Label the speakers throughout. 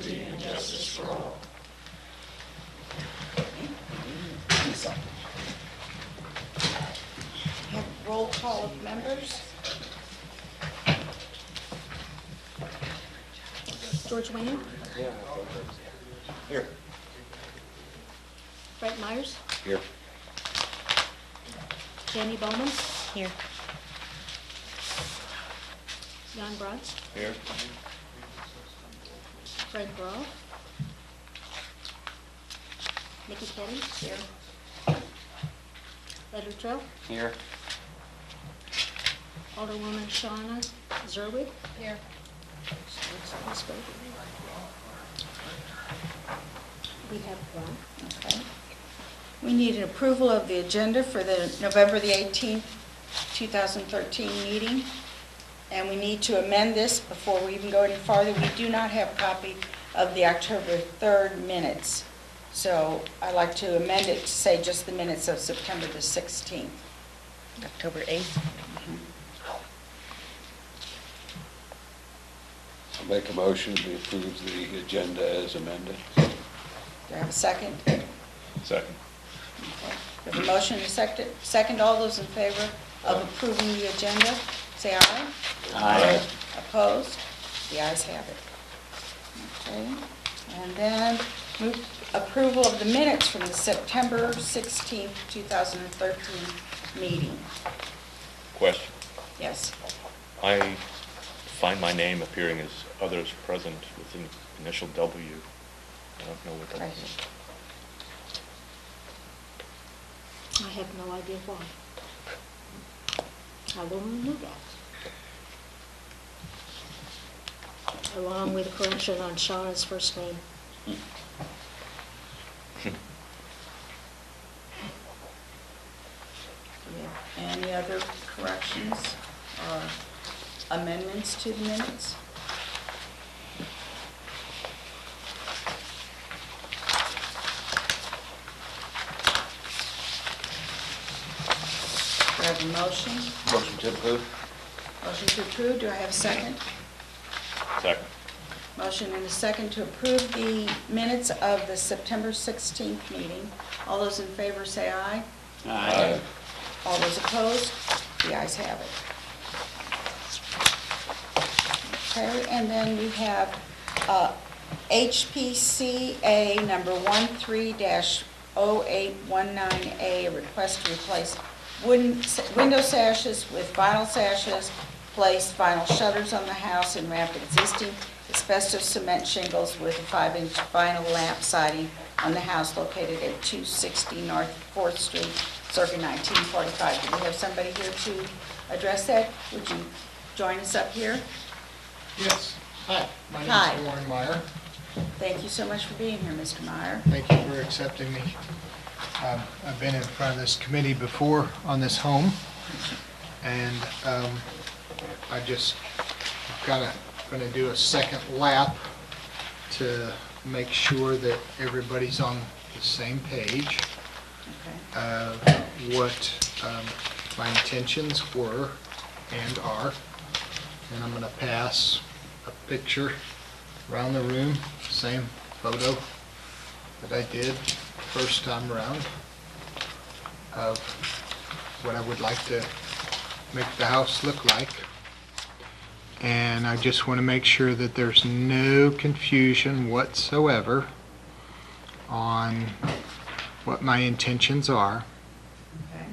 Speaker 1: liberty and justice for all.
Speaker 2: Have a roll call of members.
Speaker 3: George Wayne,
Speaker 4: Here.
Speaker 3: Brett Myers,
Speaker 4: Here.
Speaker 3: Jenny Bowman,
Speaker 5: Here.
Speaker 3: Jan Brunt,
Speaker 4: Here.
Speaker 3: Fred Brawl, Nikki Petty,
Speaker 2: Here.
Speaker 3: Leonard Trill,
Speaker 4: Here.
Speaker 3: Alderwoman Shauna Zerwig.
Speaker 2: Here.
Speaker 3: We have one.
Speaker 2: Okay. We need an approval of the agenda for the November the 18th, 2013 meeting. And we need to amend this before we even go any farther. We do not have a copy of the October 3rd minutes. So I'd like to amend it to say just the minutes of September the 16th.
Speaker 5: October 8th.
Speaker 4: I'll make a motion to approve the agenda as amended.
Speaker 2: Do I have a second?
Speaker 4: Second.
Speaker 2: Okay. We have a motion and a second. All those in favor of approving the agenda, say aye.
Speaker 4: Aye.
Speaker 2: Opposed? The ayes have it. Okay. And then move approval of the minutes from the September 16th, 2013 meeting.
Speaker 6: Question.
Speaker 2: Yes.
Speaker 6: I find my name appearing as others present with an initial W. I don't know what that
Speaker 2: Right.
Speaker 6: is.
Speaker 3: I have no idea why. I will remove that. Along with a correction on Shauna's first name.
Speaker 2: Do you have any other corrections or amendments to the minutes? Do I have a motion?
Speaker 4: Motion to approve.
Speaker 2: Motion to approve. Do I have a second?
Speaker 6: Second.
Speaker 2: Motion and a second to approve the minutes of the September 16th meeting. All those in favor say aye.
Speaker 4: Aye.
Speaker 2: All those opposed? The ayes have it. Okay, and then we have HPCA number 13-0819A, a request to replace window sashes with vinyl sashes, place vinyl shutters on the house, and wrap existing asbestos cement shingles with a 5-inch vinyl lamp siding on the house located at 260 North 4th Street, circa 1945. Do we have somebody here to address that? Would you join us up here?
Speaker 7: Yes. Hi, my name
Speaker 2: Hi.
Speaker 7: is Warren Meyer.
Speaker 2: Thank you so much for being here, Mr. Meyer.
Speaker 7: Thank you for accepting me. I've been in front of this committee before on this home, and I just going to do a second lap to make sure that everybody's on the same page
Speaker 2: Okay.
Speaker 7: of what my intentions were and are. And I'm going to pass a picture around the room, same photo that I did first time around, of what I would like to make the house look like. And I just want to make sure that there's no confusion whatsoever on what my intentions are.
Speaker 2: Okay.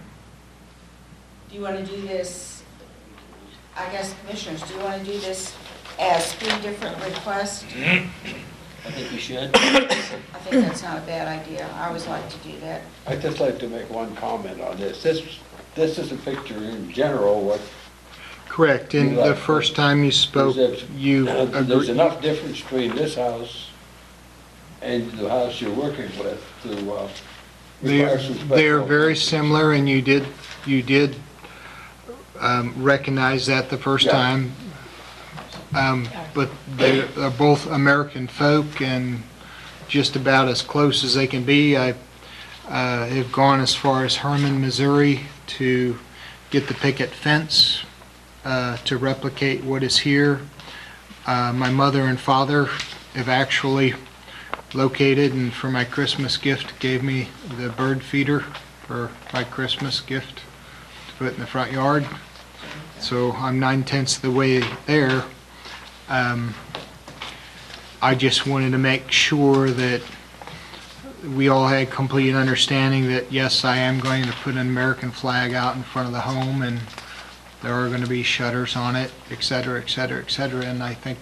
Speaker 2: Do you want to do this, I guess, commissioners, do you want to do this as 3 different requests?
Speaker 1: I think we should.
Speaker 2: I think that's not a bad idea. I always like to do that.
Speaker 4: I'd just like to make one comment on this. This is a picture in general, what
Speaker 7: Correct. And the first time you spoke, you
Speaker 4: there's
Speaker 7: agreed.
Speaker 4: enough difference between this house and the house you're working with to require some special.
Speaker 7: They are very similar, and you did recognize that the first
Speaker 4: Yeah.
Speaker 7: time. But they're both American folk and just about as close as they can be. I have gone as far as Herman, Missouri to get the picket fence to replicate what is here. My mother and father have actually located, and for my Christmas gift, gave me the bird feeder for my Christmas gift to put in the front yard. So I'm 9/10 of the way there. I just wanted to make sure that we all had complete understanding that, yes, I am going to put an American flag out in front of the home, and there are going to be shutters on it, et cetera, et cetera, et cetera. And I think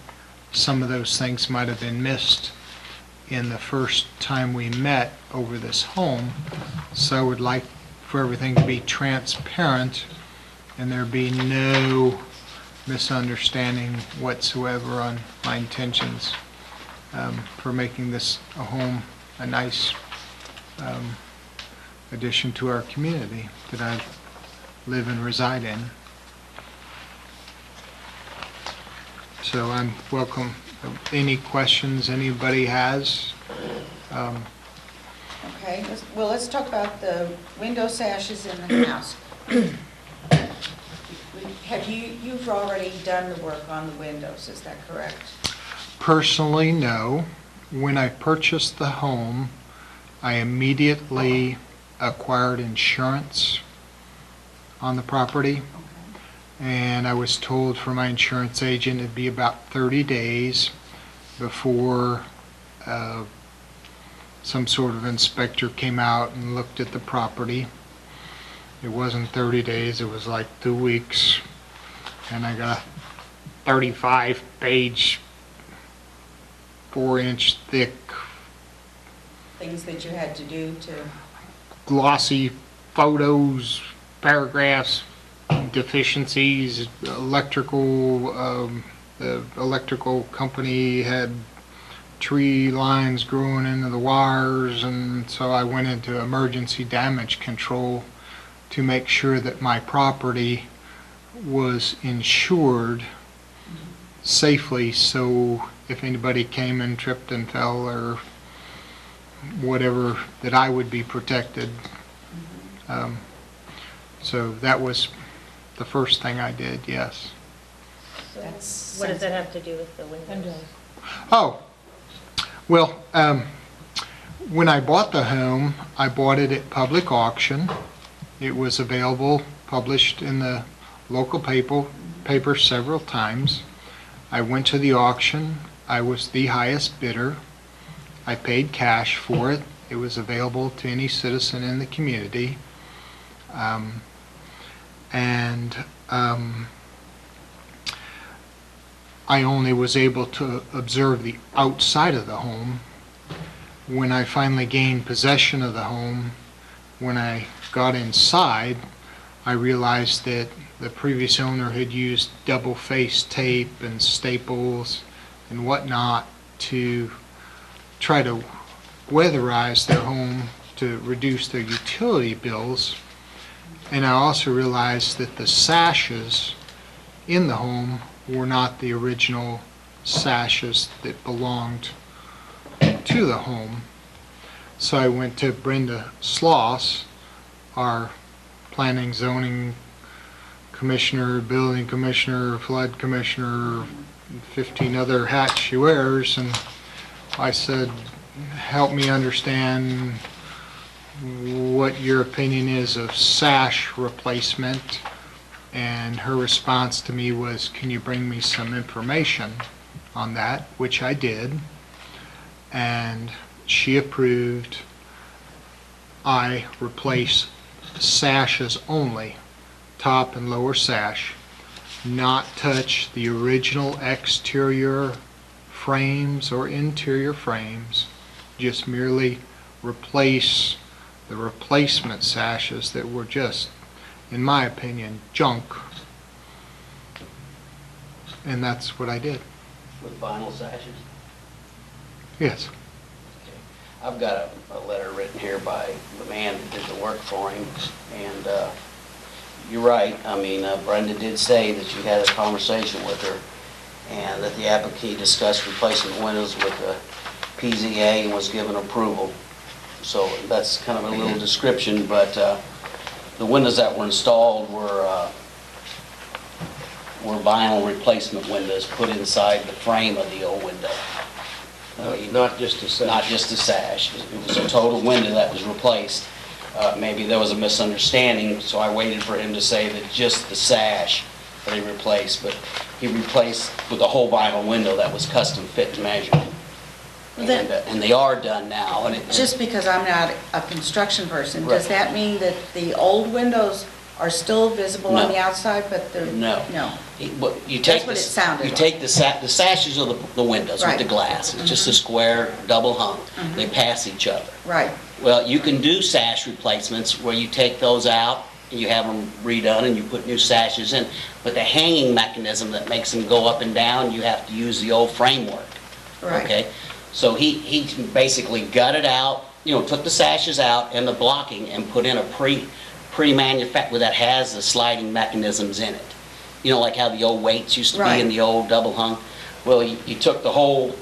Speaker 7: some of those things might have been missed in the first time we met over this home. So I would like for everything to be transparent and there be no misunderstanding whatsoever on my intentions for making this a home, a nice addition to our community that I live and reside in. So I'm welcome any questions anybody has.
Speaker 2: Okay, let's talk about the window sashes in the house. You've already done the work on the windows, is that correct?
Speaker 7: Personally, no. When I purchased the home, I immediately acquired insurance on the property. And I was told from my insurance agent it'd be about 30 days before some sort of inspector came out and looked at the property. It wasn't 30 days, it was like 2 weeks. And I got a 35-page, 4-inch thick,
Speaker 2: Things that you had to do to,
Speaker 7: glossy photos, paragraphs, deficiencies, electrical, the electrical company had tree lines growing into the wires, and so I went into emergency damage control to make sure that my property was insured safely, so if anybody came and tripped and fell or whatever, that I would be protected. So that was the first thing I did, yes.
Speaker 2: that's.
Speaker 3: What does that have to do with the windows?
Speaker 7: Oh, well, when I bought the home, I bought it at public auction. It was available, published in the local paper several times. I went to the auction. I was the highest bidder. I paid cash for it. It was available to any citizen in the community. I only was able to observe the outside of the home. When I finally gained possession of the home, when I got inside, I realized that the previous owner had used double-faced tape and staples and whatnot to try to weatherize their home to reduce their utility bills. And I also realized that the sashes in the home were not the original sashes that belonged to the home. So I went to Brenda Sloss, our planning zoning commissioner, building commissioner, flood commissioner, 15 other hats she wears, and I said, help me understand what your opinion is of sash replacement. And her response to me was, can you bring me some information on that, which I did. And she approved I replace sashes only, top and lower sash, not touch the original exterior frames or interior frames, just merely replace the replacement sashes that were just, in my opinion, junk. And that's what I did.
Speaker 1: With vinyl sashes?
Speaker 7: Yes.
Speaker 1: Okay. I've got a letter written here by the man that did the work for him, and you're right. I mean, Brenda did say that you had a conversation with her, and that the applicant discussed replacing the windows with the PZA and was given approval. So that's kind of a little description, but the windows that were installed were vinyl replacement windows put inside the frame of the old window.
Speaker 4: Not just the sash.
Speaker 1: Not just the sash. It was a total window that was replaced. Maybe there was a misunderstanding, so I waited for him to say that just the sash that he replaced, but he replaced with a whole vinyl window that was custom fit and measured.
Speaker 2: Well, then-
Speaker 1: And they are done now, and it...
Speaker 2: Just because I'm not a construction person,
Speaker 1: Right.
Speaker 2: does that mean that the old windows are still visible on
Speaker 1: No.
Speaker 2: the outside, but they're?
Speaker 1: No.
Speaker 2: No.
Speaker 1: You take
Speaker 2: what
Speaker 1: the-
Speaker 2: it sounded
Speaker 1: You
Speaker 2: like.
Speaker 1: take the sashes of the windows with
Speaker 2: Right.
Speaker 1: the glass. It's just a square, double hung. They pass each other.
Speaker 2: Right,
Speaker 1: Well, you can do sash replacements where you take those out, and you have them redone, and you put new sashes in. But the hanging mechanism that makes them go up and down, you have to use the old framework.
Speaker 2: right.
Speaker 1: Okay? So he basically gutted out, took the sashes out and the blocking and put in a pre-manufactured, that has the sliding mechanisms in it. Like how the old weights used to be in
Speaker 2: Right.
Speaker 1: the old double hung. Well, he took the whole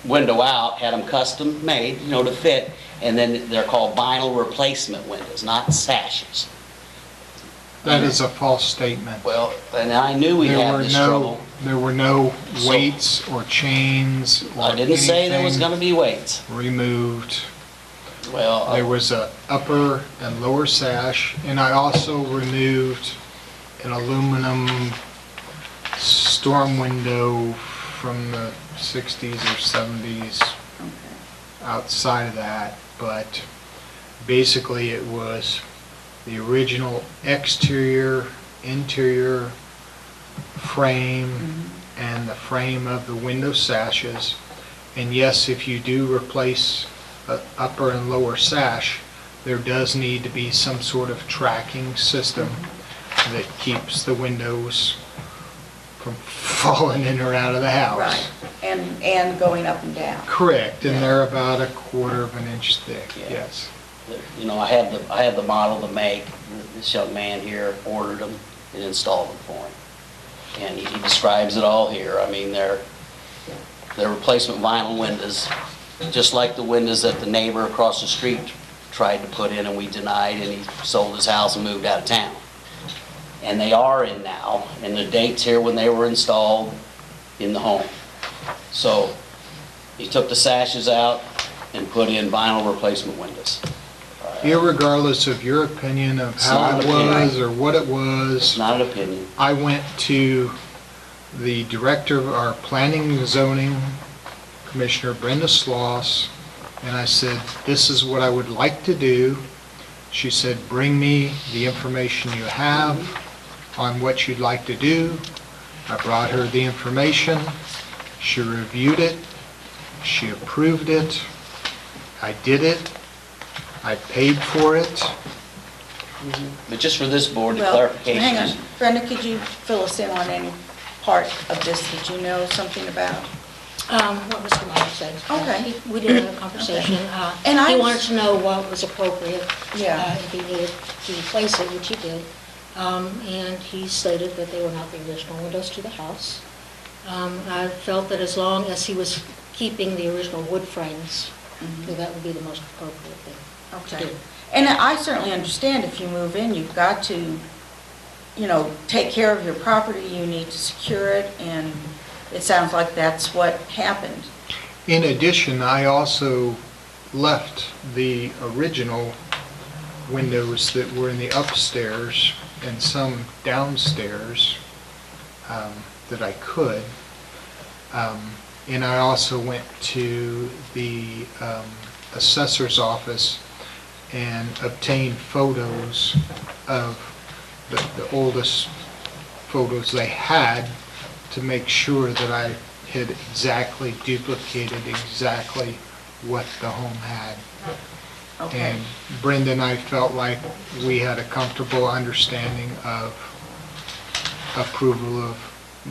Speaker 1: window out, had them custom made, to fit, and then they're called vinyl replacement windows, not sashes.
Speaker 7: That is a false statement.
Speaker 1: Well, and I knew we'd
Speaker 7: There
Speaker 1: have
Speaker 7: were
Speaker 1: this
Speaker 7: no,
Speaker 1: trouble.
Speaker 7: there were no
Speaker 1: So-
Speaker 7: weights or chains or
Speaker 1: I didn't say there was
Speaker 7: anything
Speaker 1: gonna be weights.
Speaker 7: removed.
Speaker 1: Well,
Speaker 7: There was a upper and lower sash, and I also removed an aluminum storm window from the 60s or 70s
Speaker 2: Okay.
Speaker 7: outside of that, but basically it was the original exterior, interior frame and the frame of the window sashes. And yes, if you do replace an upper and lower sash, there does need to be some sort of tracking system that keeps the windows from falling in or out of the house.
Speaker 2: Right, and going up and down.
Speaker 7: Correct, and they're about 1/4 of an inch thick,
Speaker 1: Yeah.
Speaker 7: yes.
Speaker 1: I have the model to make. This young man here ordered them and installed them for him. And he describes it all here. I mean, they're replacement vinyl windows, just like the windows that the neighbor across the street tried to put in and we denied, and he sold his house and moved out of town. And they are in now, and the date's here when they were installed in the home. So he took the sashes out and put in vinyl replacement windows.
Speaker 7: Irregardless of your opinion of
Speaker 1: It's
Speaker 7: how
Speaker 1: not
Speaker 7: it
Speaker 1: an opinion.
Speaker 7: was or what it
Speaker 1: It's
Speaker 7: was,
Speaker 1: not an opinion.
Speaker 7: I went to the director of our planning and zoning, Commissioner Brenda Sloss, and I said, this is what I would like to do. She said, bring me the information you have on what you'd like to do. I brought her the information. She reviewed it. She approved it. I did it. I paid for it.
Speaker 1: But just for this board, the
Speaker 2: Well,
Speaker 1: clarification
Speaker 2: hang
Speaker 1: is,
Speaker 2: on, Brenda, could you fill us in on any part of this that you know something about?
Speaker 3: What Mr. Meyer said.
Speaker 2: Okay.
Speaker 3: We did have a conversation.
Speaker 2: And I
Speaker 3: He
Speaker 2: was-
Speaker 3: wanted to know what was appropriate.
Speaker 2: Yeah.
Speaker 3: If he needed to replace it, which he did. And he stated that they were not the original windows to the house. I felt that as long as he was keeping the original wood frames, that would be the most appropriate thing to
Speaker 2: Okay.
Speaker 3: do.
Speaker 2: And I certainly understand if you move in, you've got to, take care of your property, you need to secure it, and it sounds like that's what happened.
Speaker 7: In addition, I also left the original windows that were in the upstairs and some downstairs that I could. And I also went to the assessor's office and obtained photos of the oldest photos they had to make sure that I had exactly duplicated exactly what the home had.
Speaker 2: Okay.
Speaker 7: And Brenda and I felt like we had a comfortable understanding of approval of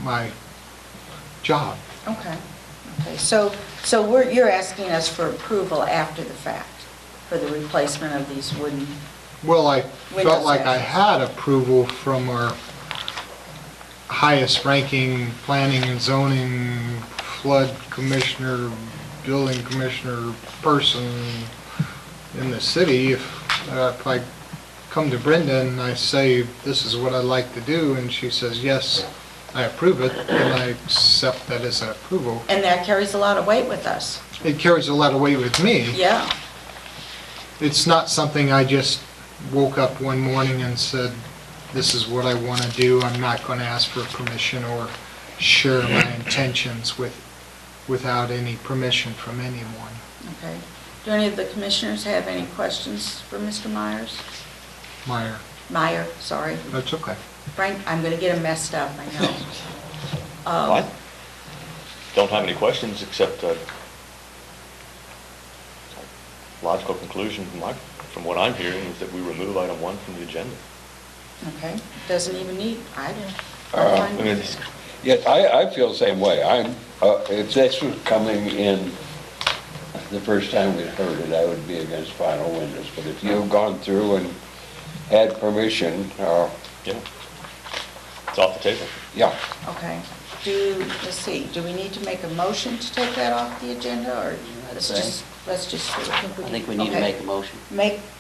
Speaker 7: my job.
Speaker 2: Okay. Okay, so you're asking us for approval after the fact, for the replacement of these wooden,
Speaker 7: Well, I
Speaker 2: Window
Speaker 7: felt like I
Speaker 2: sashes.
Speaker 7: had approval from our highest ranking planning and zoning flood commissioner, building commissioner person in the city. If I come to Brenda and I say, this is what I'd like to do, and she says, yes, I approve it, and I accept that as an approval.
Speaker 2: And that carries a lot of weight with us.
Speaker 7: It carries a lot of weight with me.
Speaker 2: Yeah,
Speaker 7: It's not something I just woke up one morning and said, this is what I want to do. I'm not going to ask for permission or share my intentions without any permission from anyone.
Speaker 2: okay. Do any of the commissioners have any questions for Mr. Myers? Meyer, sorry.
Speaker 7: That's okay.
Speaker 2: Frank, I'm going to get him messed up, I know.
Speaker 6: I don't have any questions, except logical conclusion from what I'm hearing is that we remove item 1 from the agenda.
Speaker 2: Okay, doesn't even need, I don't.
Speaker 6: I mean,
Speaker 4: Yes, I feel the same way. If this was coming in the first time we heard it, I would be against vinyl windows. But if you've gone through and had permission,
Speaker 6: yeah, it's off the table.
Speaker 4: yeah.
Speaker 2: Okay, let's see, do we need to make a motion to take that off the agenda, or let's just see?
Speaker 1: I think we need to
Speaker 2: Okay.
Speaker 1: make a motion.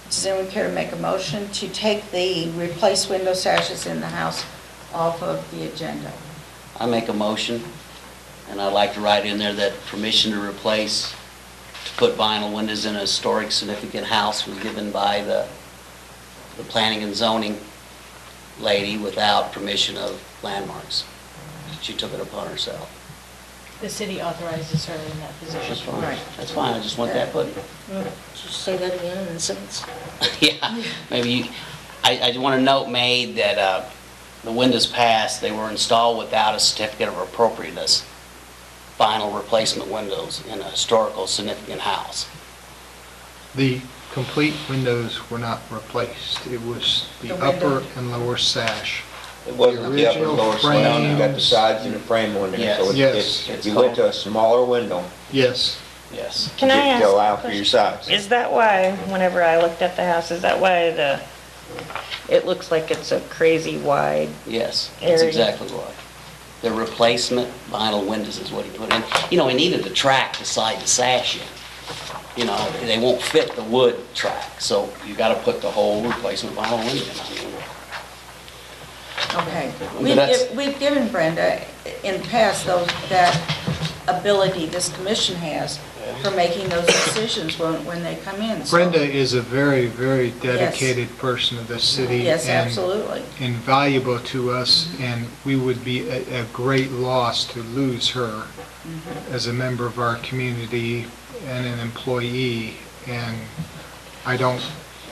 Speaker 2: Does anyone care to make a motion to take the replace window sashes in the house off of the agenda?
Speaker 1: I make a motion, and I'd like to write in there that permission to replace, to put vinyl windows in a historic significant house was given by the planning and zoning lady without permission of landmarks. She took it upon herself.
Speaker 5: The city authorizes her in that position.
Speaker 1: That's fine.
Speaker 2: Right.
Speaker 1: That's fine, I just want that put.
Speaker 3: Just say that again in a sentence.
Speaker 1: Yeah, maybe I want a note made that the windows passed, they were installed without a certificate of appropriateness, vinyl replacement windows in a historical significant house.
Speaker 7: The complete windows were not replaced. It was the
Speaker 2: The window.
Speaker 7: upper and lower sash.
Speaker 8: It wasn't the upper and lower
Speaker 7: original
Speaker 8: slab, you got the
Speaker 7: frames.
Speaker 8: sides and the frame on there, so
Speaker 7: Yes.
Speaker 8: if you went to a smaller window,
Speaker 7: Yes.
Speaker 1: Yes.
Speaker 5: Can I
Speaker 8: you
Speaker 5: ask
Speaker 8: could
Speaker 5: a
Speaker 8: allow for your
Speaker 5: question?
Speaker 8: size.
Speaker 5: Is that why, whenever I looked at the house, is that why it looks like it's a crazy wide?
Speaker 1: Yes, that's
Speaker 5: Area.
Speaker 1: exactly right. The replacement vinyl windows is what he put in. You know, he needed the track to slide the sash in. You know, they won't fit the wood track, so you gotta put the whole replacement vinyl window in. I mean,
Speaker 2: Okay.
Speaker 1: But that's-
Speaker 2: We've given Brenda in the past that ability this commission has for making those decisions when they come in. so-
Speaker 7: Brenda is a very, very dedicated person of the city.
Speaker 2: Yes,
Speaker 7: and
Speaker 2: absolutely.
Speaker 7: invaluable to us, and we would be a great loss to lose her as a member of our community and an employee. And I don't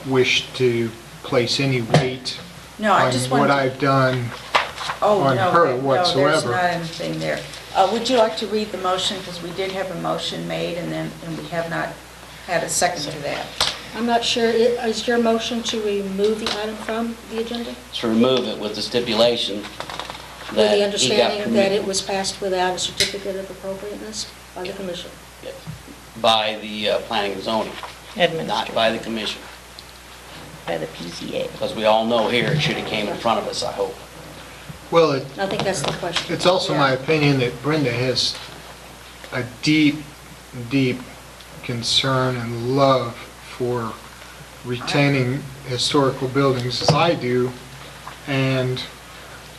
Speaker 7: wish to place any weight
Speaker 2: No, I
Speaker 7: on
Speaker 2: just
Speaker 7: what
Speaker 2: wanted,
Speaker 7: I've done.
Speaker 2: oh,
Speaker 7: on
Speaker 2: no,
Speaker 7: her
Speaker 2: no, there's
Speaker 7: whatsoever.
Speaker 2: not anything there. Would you like to read the motion, because we did have a motion made, and we have not had a second to that.
Speaker 3: I'm not sure, is your motion to remove the item from the agenda?
Speaker 1: To remove it with the stipulation
Speaker 3: With
Speaker 1: that
Speaker 3: the
Speaker 1: he got
Speaker 3: understanding that
Speaker 1: permission
Speaker 3: it was passed without a certificate of appropriateness by the commission?
Speaker 1: by the planning and zoning, not by the commission.
Speaker 5: By the PCA.
Speaker 1: Because we all know here, it should have came in front of us, I hope.
Speaker 7: Well,
Speaker 3: I think that's the question.
Speaker 7: it's also my opinion that Brenda has a deep, deep concern and love for retaining historical buildings as I do, and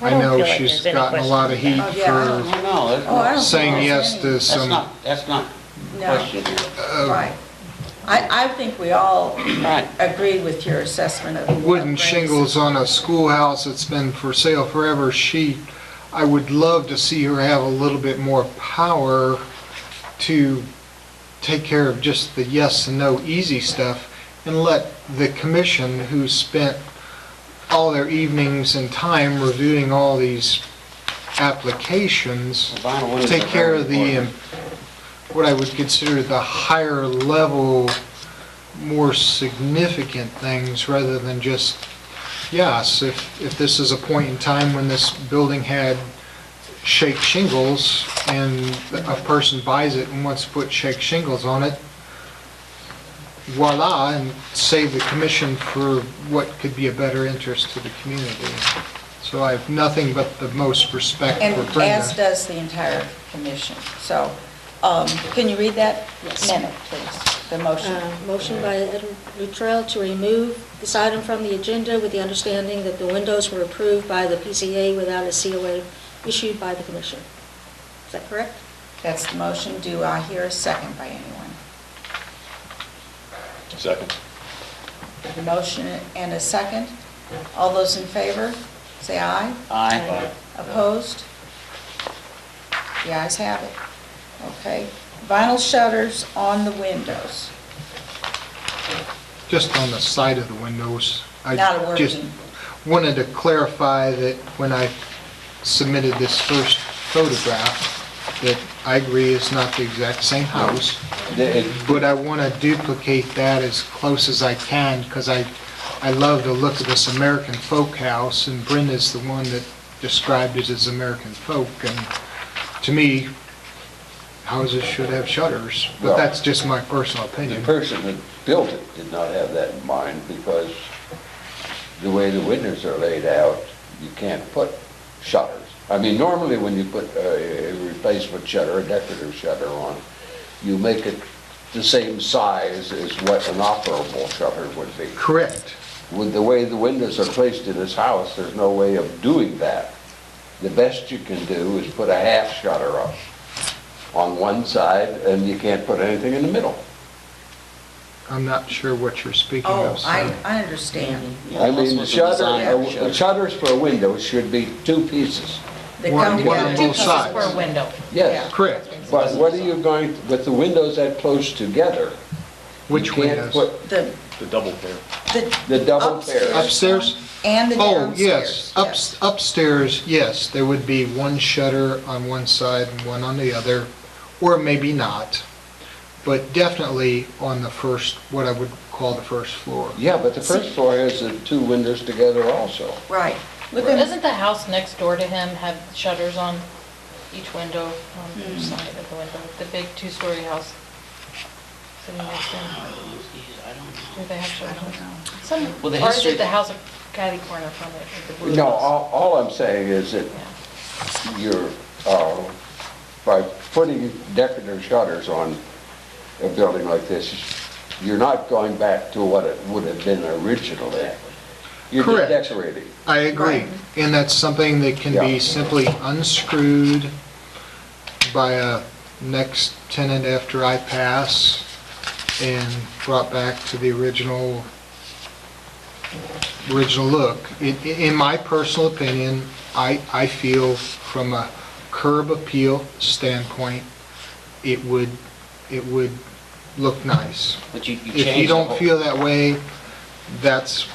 Speaker 5: I
Speaker 7: I
Speaker 5: don't
Speaker 7: know
Speaker 5: feel like
Speaker 7: she's
Speaker 5: there's any
Speaker 7: gotten a lot of heat
Speaker 5: question
Speaker 2: about that.
Speaker 7: for
Speaker 2: Oh,
Speaker 1: No, no,
Speaker 2: Oh, I don't
Speaker 7: saying
Speaker 2: think
Speaker 7: yes
Speaker 2: there's
Speaker 7: to
Speaker 2: any.
Speaker 7: some,
Speaker 1: that's not
Speaker 2: No.
Speaker 1: question here.
Speaker 2: Right. I think we all
Speaker 1: Right.
Speaker 2: agree with your assessment of.
Speaker 7: wooden
Speaker 2: Brenda's-
Speaker 7: shingles on a schoolhouse that's been for sale forever. I would love to see her have a little bit more power to take care of just the yes and no easy stuff, and let the commission, who spent all their evenings and time reviewing all these applications,
Speaker 1: Vinyl windows
Speaker 7: take
Speaker 1: are
Speaker 7: care
Speaker 1: very
Speaker 7: of the,
Speaker 1: important.
Speaker 7: what I would consider the higher level, more significant things, rather than just, yes, if this is a point in time when this building had shake shingles, and a person buys it and wants to put shake shingles on it, voila, and save the commission for what could be a better interest to the community. So I have nothing but the most respect for
Speaker 2: And as
Speaker 7: Brenda.
Speaker 2: does the entire commission. So, can you read that
Speaker 3: Yes.
Speaker 2: minute, please, the motion?
Speaker 3: Motion by Ed Luttrell to remove this item from the agenda with the understanding that the windows were approved by the PCA without a COA issued by the commission. Is that correct?
Speaker 2: That's the motion. Do I hear a second by anyone?
Speaker 6: Second.
Speaker 2: The motion and a second. All those in favor, say aye.
Speaker 1: Aye.
Speaker 2: Opposed? The ayes have it. Okay. Vinyl shutters on the windows.
Speaker 7: Just on the side of the windows. I
Speaker 2: Not
Speaker 7: just
Speaker 2: working.
Speaker 7: wanted to clarify that when I submitted this first photograph, that I agree it's not the exact same house, but I want to duplicate that as close as I can, because I love the look of this American folk house, and Brenda's the one that described it as American folk, and to me, houses should have shutters, but
Speaker 4: Well,
Speaker 7: that's just my personal
Speaker 4: The
Speaker 7: opinion.
Speaker 4: person that built it did not have that in mind, because the way the windows are laid out, you can't put shutters. I mean, normally when you put a replacement shutter, a decorative shutter on, you make it the same size as what an operable shutter would be.
Speaker 7: Correct.
Speaker 4: With the way the windows are placed in this house, there's no way of doing that. The best you can do is put a half shutter up on one side, and you can't put anything in the middle.
Speaker 7: I'm not sure what you're speaking
Speaker 2: Oh,
Speaker 7: of,
Speaker 2: I
Speaker 7: sir.
Speaker 2: understand.
Speaker 1: Yeah,
Speaker 4: I mean,
Speaker 1: that's what the design shows.
Speaker 4: shutters for a window should be two pieces.
Speaker 2: They
Speaker 7: One-
Speaker 2: come
Speaker 7: one on
Speaker 2: together.
Speaker 7: both sides.
Speaker 9: Per window.
Speaker 4: Yes,
Speaker 7: Correct.
Speaker 4: but what are you going, with the windows that close together?
Speaker 7: Which
Speaker 4: you can't
Speaker 7: windows?
Speaker 4: put
Speaker 2: The,
Speaker 6: The double pair.
Speaker 4: the double pair.
Speaker 7: Upstairs?
Speaker 2: And the
Speaker 7: Oh,
Speaker 2: downstairs.
Speaker 7: yes. Upstairs, yes, there would be one shutter on one side and one on the other, or maybe not, but definitely on the first, what I would call the first floor.
Speaker 4: Yeah, but the first floor has the two windows together also.
Speaker 2: Right. Look at,
Speaker 9: Doesn't the house next door to him have shutters on each window, on
Speaker 2: Hmm.
Speaker 9: each side of the window? The big two-story house sitting next to him?
Speaker 1: I don't know.
Speaker 9: Do they have
Speaker 2: I
Speaker 9: shutters?
Speaker 2: don't know.
Speaker 9: Some,
Speaker 1: Well, the
Speaker 9: or is
Speaker 1: history-
Speaker 9: it the house catty corner from it, with the blue
Speaker 4: No,
Speaker 9: house?
Speaker 4: all I'm saying is that
Speaker 9: Yeah.
Speaker 4: you're, by putting decorative shutters on a building like this, you're not going back to what it would have been originally. You're just
Speaker 7: Correct.
Speaker 4: decorating.
Speaker 7: I agree,
Speaker 2: Right.
Speaker 7: and that's something that can be
Speaker 4: Yeah.
Speaker 7: simply unscrewed by a next tenant after I pass and brought back to the original look. In my personal opinion, I feel from a curb appeal standpoint, it would look nice.
Speaker 1: But you
Speaker 7: If you
Speaker 1: changed the
Speaker 7: don't
Speaker 1: whole...
Speaker 7: feel that way, that's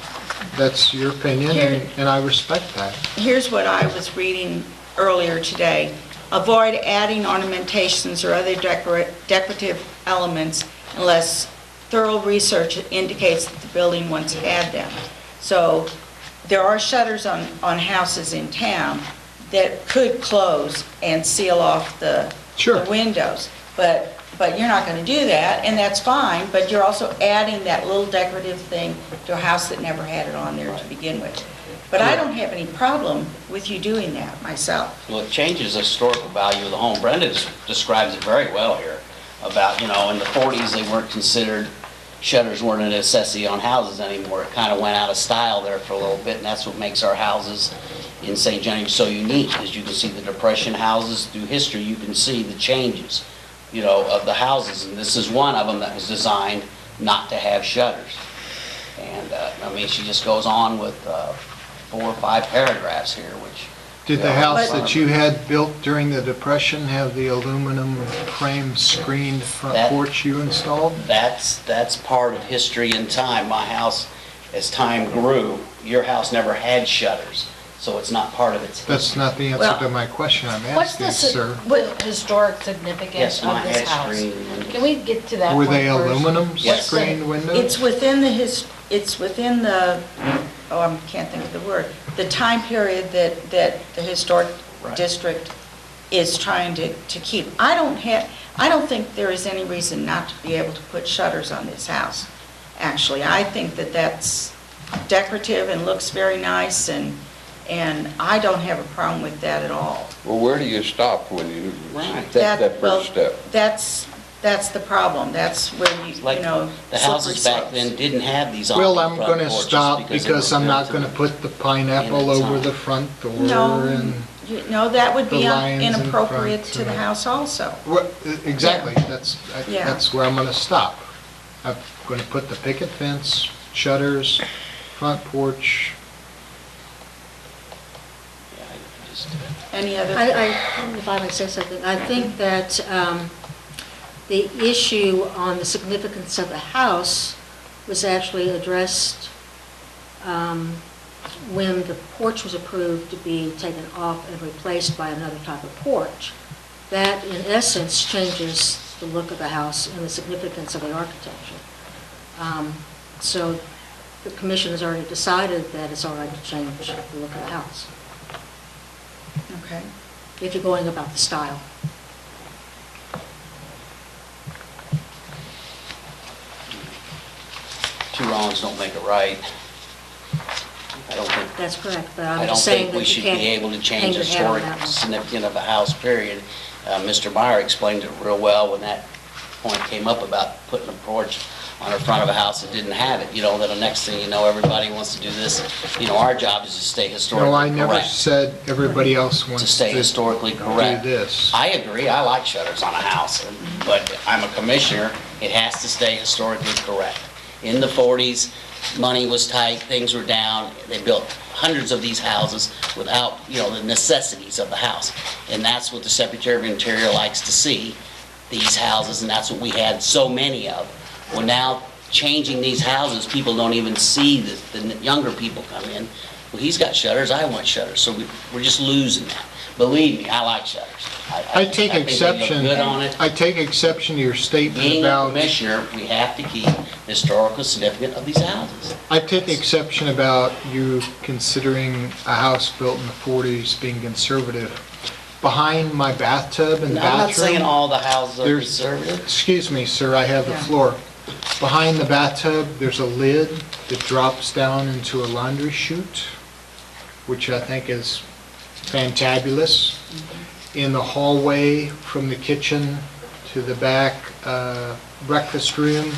Speaker 7: your opinion,
Speaker 2: Here-
Speaker 7: and I respect that.
Speaker 2: Here's what I was reading earlier today. Avoid adding ornamentations or other decorative elements unless thorough research indicates that the building once had them. So there are shutters on houses in town that could close and seal off the
Speaker 7: Sure.
Speaker 2: the windows. But you're not going to do that, and that's fine, but you're also adding that little decorative thing to a house that never had it on there to begin with. But I don't have any problem with you doing that myself.
Speaker 1: Well, it changes the historical value of the home. Brenda describes it very well here about, in the 40s, they weren't considered, shutters weren't a necessity on houses anymore. It kind of went out of style there for a little bit, and that's what makes our houses in St. Genevieve so unique, as you can see the Depression houses through history, you can see the changes, of the houses, and this is one of them that was designed not to have shutters. And, she just goes on with 4 or 5 paragraphs here, which...
Speaker 7: Did the
Speaker 1: Yeah.
Speaker 7: house
Speaker 2: But-
Speaker 7: that you had built during the Depression have the aluminum frame screened front
Speaker 1: That-
Speaker 7: porch you installed?
Speaker 1: That's part of history and time. My house, as time grew, your house never had shutters, so it's not part of its history.
Speaker 7: That's not the answer
Speaker 2: Well,
Speaker 7: to my question I'm
Speaker 9: What's
Speaker 7: asking, sir.
Speaker 9: the historic significance
Speaker 1: Yes,
Speaker 9: of
Speaker 1: mine
Speaker 9: this
Speaker 1: had
Speaker 9: house?
Speaker 1: screen windows.
Speaker 9: Can we get to that
Speaker 7: Were
Speaker 9: one
Speaker 7: they
Speaker 9: first?
Speaker 7: aluminum
Speaker 1: Yes.
Speaker 7: screened windows?
Speaker 2: It's within the, I can't think of the word, the time period that the historic
Speaker 1: Right.
Speaker 2: district is trying to keep. I don't think there is any reason not to be able to put shutters on this house, actually. I think that that's decorative and looks very nice, and I don't have a problem with that at all.
Speaker 4: Well, where do you stop when you
Speaker 1: Right.
Speaker 4: take that
Speaker 2: well,
Speaker 4: first step?
Speaker 2: That's the problem. That's where
Speaker 1: Like, the
Speaker 2: slippery
Speaker 1: houses back
Speaker 2: slopes.
Speaker 1: then didn't have these on
Speaker 7: Well, I'm
Speaker 1: front
Speaker 7: going to
Speaker 1: porches
Speaker 7: stop
Speaker 1: they
Speaker 7: because
Speaker 1: were
Speaker 7: I'm
Speaker 1: built
Speaker 7: not
Speaker 1: to
Speaker 7: going to
Speaker 1: the-
Speaker 7: put the pineapple
Speaker 1: in its
Speaker 7: over
Speaker 1: own.
Speaker 7: the front door
Speaker 2: No,
Speaker 7: and...
Speaker 2: That would
Speaker 7: The
Speaker 2: be
Speaker 7: lions in
Speaker 2: inappropriate
Speaker 7: front,
Speaker 2: to the house also.
Speaker 7: Exactly,
Speaker 2: Yeah.
Speaker 7: that's where I'm gonna stop. I'm gonna put the picket fence, shutters, front porch.
Speaker 1: Yeah, I just,
Speaker 2: Any other?
Speaker 3: If I may say something, I think that the issue on the significance of the house was actually addressed when the porch was approved to be taken off and replaced by another type of porch. That, in essence, changes the look of the house and the significance of the architecture. So the commission has already decided that it's all right to change the look of the house,
Speaker 2: Okay.
Speaker 3: if you're going about the style.
Speaker 1: two wrongs don't make a right. I don't think
Speaker 3: That's correct, but
Speaker 1: I
Speaker 3: I'm
Speaker 1: don't
Speaker 3: just saying
Speaker 1: think
Speaker 3: that
Speaker 1: we
Speaker 3: you
Speaker 1: should
Speaker 3: can't
Speaker 1: be able to
Speaker 3: hang
Speaker 1: change
Speaker 3: your hat on
Speaker 1: historic
Speaker 3: that one.
Speaker 1: significance of a house, period. Mr. Meyer explained it real well when that point came up about putting a porch on the front of a house that didn't have it. Then the next thing you know, everybody wants to do this. Our job is to stay historically
Speaker 7: No, I
Speaker 1: correct.
Speaker 7: never said everybody else wants
Speaker 1: To stay historically
Speaker 7: do
Speaker 1: correct.
Speaker 7: this.
Speaker 1: I agree, I like shutters on a house, but I'm a commissioner, it has to stay historically correct. In the 40s, money was tight, things were down, they built hundreds of these houses without, the necessities of the house. And that's what the Secretary of Interior likes to see, these houses, and that's what we had so many of. Well, now, changing these houses, people don't even see the younger people come in. Well, he's got shutters, I want shutters, so we're just losing that. Believe me, I like shutters.
Speaker 7: I take
Speaker 1: think they look
Speaker 7: exception,
Speaker 1: good on it.
Speaker 7: I take exception to your statement
Speaker 1: Being a
Speaker 7: about,
Speaker 1: commissioner, we have to keep the historical significance of these houses.
Speaker 7: I take exception about you considering a house built in the 40s being conservative. Behind my bathtub and
Speaker 1: I'm not saying
Speaker 7: bathroom,
Speaker 1: all the houses are
Speaker 7: there's,
Speaker 1: conservative.
Speaker 7: excuse me, sir, I have the
Speaker 2: Yeah.
Speaker 7: floor. Behind the bathtub, there's a lid that drops down into a laundry chute, which I think is fantabulous. In the hallway from the kitchen to the back breakfast room,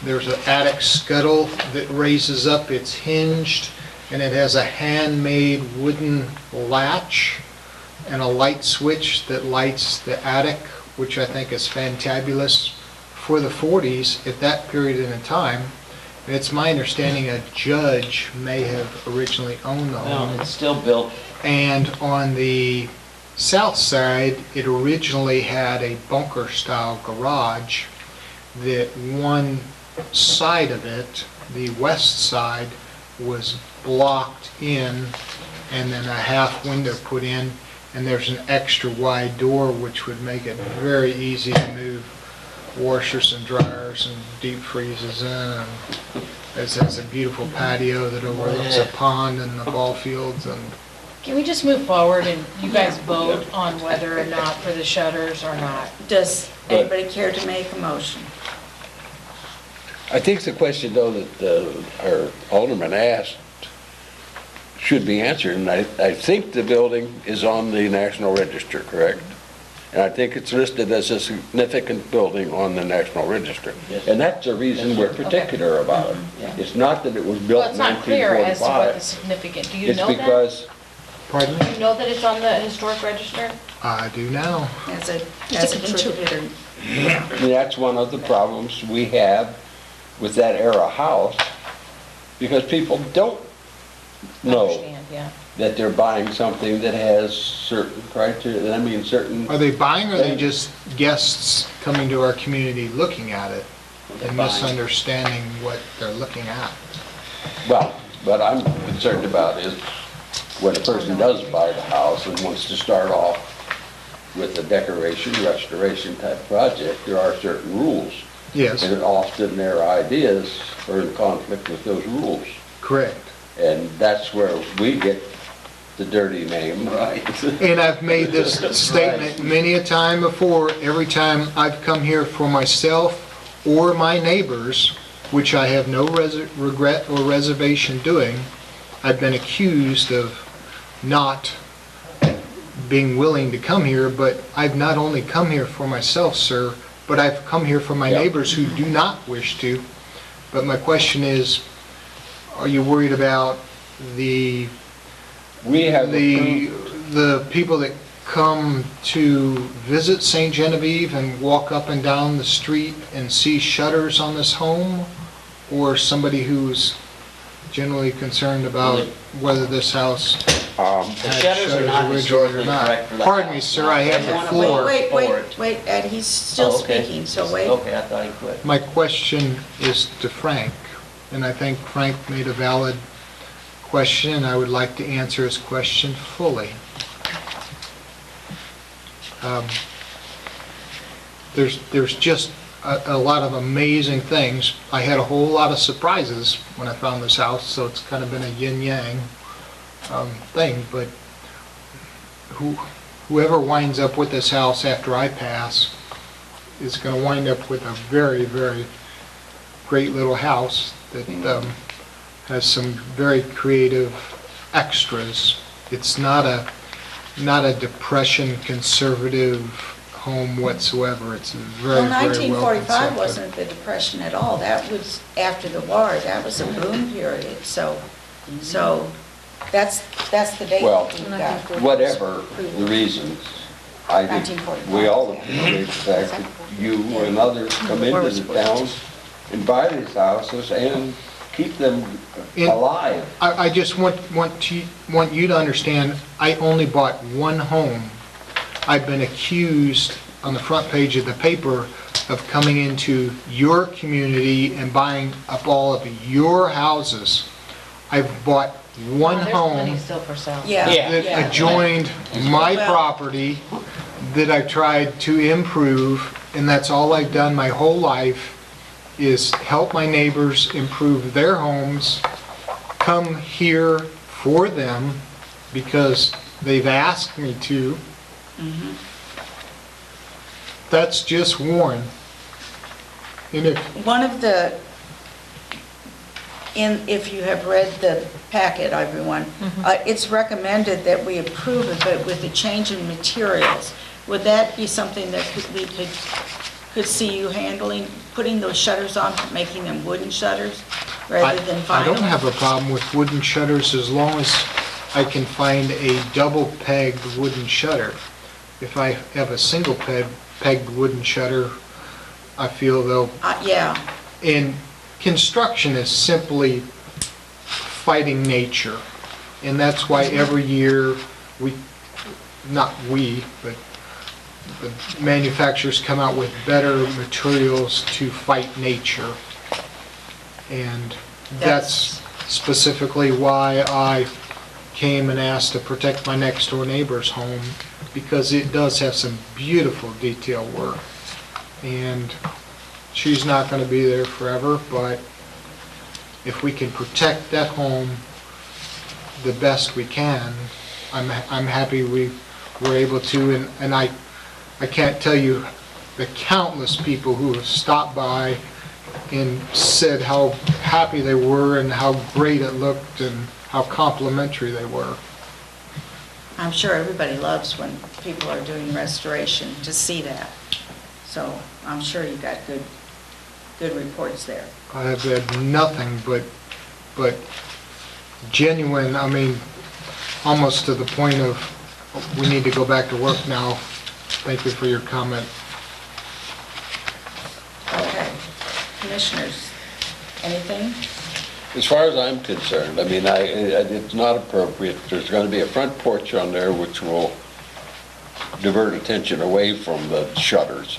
Speaker 7: there's an attic scuttle that raises up, it's hinged, and it has a handmade wooden latch and a light switch that lights the attic, which I think is fantabulous. For the 40s, at that period in time, and it's my understanding a judge may have originally owned the
Speaker 1: Well,
Speaker 7: home.
Speaker 1: it's still built,
Speaker 7: And on the south side, it originally had a bunker-style garage that one side of it, the west side, was blocked in and then a half window put in, and there's an extra wide door which would make it very easy to move washers and dryers and deep freezes in. And it has a beautiful patio that overlooks a pond and the ball fields, and
Speaker 9: Can we just move forward and you guys vote on whether or not for the shutters or not?
Speaker 2: Does anybody care to make a motion?
Speaker 4: I think the question, though, that our alderman asked should be answered, and I think the building is on the National Register, correct? And I think it's listed as a significant building on the National Register.
Speaker 1: Yes.
Speaker 4: And that's the reason we're particular about it.
Speaker 1: Yeah.
Speaker 4: It's not that it was built
Speaker 9: Well,
Speaker 4: in
Speaker 9: it's not clear as to what the
Speaker 4: 1945.
Speaker 9: significant, do you
Speaker 4: It's
Speaker 9: know that?
Speaker 4: because,
Speaker 7: pardon
Speaker 9: Do
Speaker 7: me?
Speaker 9: you know that it's on the historic register?
Speaker 7: I do now.
Speaker 2: As a
Speaker 3: It's a
Speaker 2: contributor?
Speaker 4: that's one of the problems we have with that era house, because people don't know
Speaker 9: Understand, yeah.
Speaker 4: that they're buying something that has certain criteria, certain,
Speaker 7: Are they buying, or are they just guests coming to our community looking at it
Speaker 1: They're
Speaker 7: and
Speaker 1: buying.
Speaker 7: misunderstanding what they're looking at?
Speaker 4: well, what I'm concerned about is when a person does buy the house and wants to start off with a decoration, restoration type project, there are certain rules.
Speaker 7: Yes,
Speaker 4: And often their ideas are in conflict with those rules.
Speaker 7: correct.
Speaker 4: And that's where we get the dirty name.
Speaker 1: right?
Speaker 7: And I've made this statement many a time before, every time I've come here for myself or my neighbors, which I have no regret or reservation doing, I've been accused of not being willing to come here, but I've not only come here for myself, sir, but I've come here for my
Speaker 4: Yeah.
Speaker 7: neighbors who do not wish to. But my question is, are you worried about the
Speaker 4: We have
Speaker 7: the
Speaker 4: approved
Speaker 7: the people that come to visit St. Genevieve and walk up and down the street and see shutters on this home, or somebody who's generally concerned about whether this house
Speaker 4: Um,
Speaker 1: The
Speaker 7: had
Speaker 1: shutters are not
Speaker 7: originally or
Speaker 1: historically
Speaker 7: not?
Speaker 1: correct for the
Speaker 7: Pardon me,
Speaker 1: house.
Speaker 7: sir, I have
Speaker 1: They
Speaker 7: the
Speaker 1: wanna
Speaker 7: floor.
Speaker 2: Wait,
Speaker 1: forward.
Speaker 2: wait, Ed, he's still
Speaker 1: Oh, okay.
Speaker 2: speaking, so wait.
Speaker 1: Okay, I thought he quit.
Speaker 7: My question is to Frank, and I think Frank made a valid question, and I would like to answer his question fully. There's just a lot of amazing things. I had a whole lot of surprises when I found this house, so it's kind of been a yin-yang thing, but whoever winds up with this house after I pass is going to wind up with a very, very great little house that has some very creative extras. It's not a Depression conservative home whatsoever. It's very,
Speaker 2: Well,
Speaker 7: very well
Speaker 2: 1945
Speaker 7: constructed.
Speaker 2: wasn't the Depression at all. That was after the war. That was a boom period, so that's the date
Speaker 4: Well,
Speaker 2: we've got.
Speaker 4: whatever the reasons, I think
Speaker 2: 1945,
Speaker 4: we all
Speaker 2: yeah.
Speaker 4: appreciate the fact that you and others come into the town and buy these houses and keep them
Speaker 7: In-
Speaker 4: alive.
Speaker 7: I just want you to understand, I only bought one home. I've been accused on the front page of the paper of coming into your community and buying up all of your houses. I've bought one
Speaker 9: There's
Speaker 7: home
Speaker 9: plenty still for sale.
Speaker 2: Yeah,
Speaker 7: that
Speaker 2: yeah.
Speaker 7: adjoined my
Speaker 2: Well-
Speaker 7: property that I've tried to improve, and that's all I've done my whole life, is help my neighbors improve their homes, come here for them because they've asked me to. That's just one. And if,
Speaker 2: One of the, if you have read the packet, everyone, it's recommended that we approve it, but with the change in materials. Would that be something that we could see you handling, putting those shutters on, making them wooden shutters rather than vinyl?
Speaker 7: I don't have a problem with wooden shutters as long as I can find a double-pegged wooden shutter. If I have a single-pegged wooden shutter, I feel they'll...
Speaker 2: Yeah,
Speaker 7: And construction is simply fighting nature. And that's why every year not we, but the manufacturers come out with better materials to fight nature. And that's specifically why I came and asked to protect my next door neighbor's home, because it does have some beautiful detail work. And she's not going to be there forever, but if we can protect that home the best we can, I'm happy we were able to. And I can't tell you the countless people who have stopped by and said how happy they were and how great it looked and how complimentary they were.
Speaker 2: I'm sure everybody loves when people are doing restoration to see that. So I'm sure you got good reports there.
Speaker 7: I have had nothing but genuine, I mean, almost to the point of, we need to go back to work now. Thank you for your comment.
Speaker 2: Okay. Commissioners, anything?
Speaker 4: As far as I'm concerned, I mean, it's not appropriate. There's going to be a front porch on there which will divert attention away from the shutters.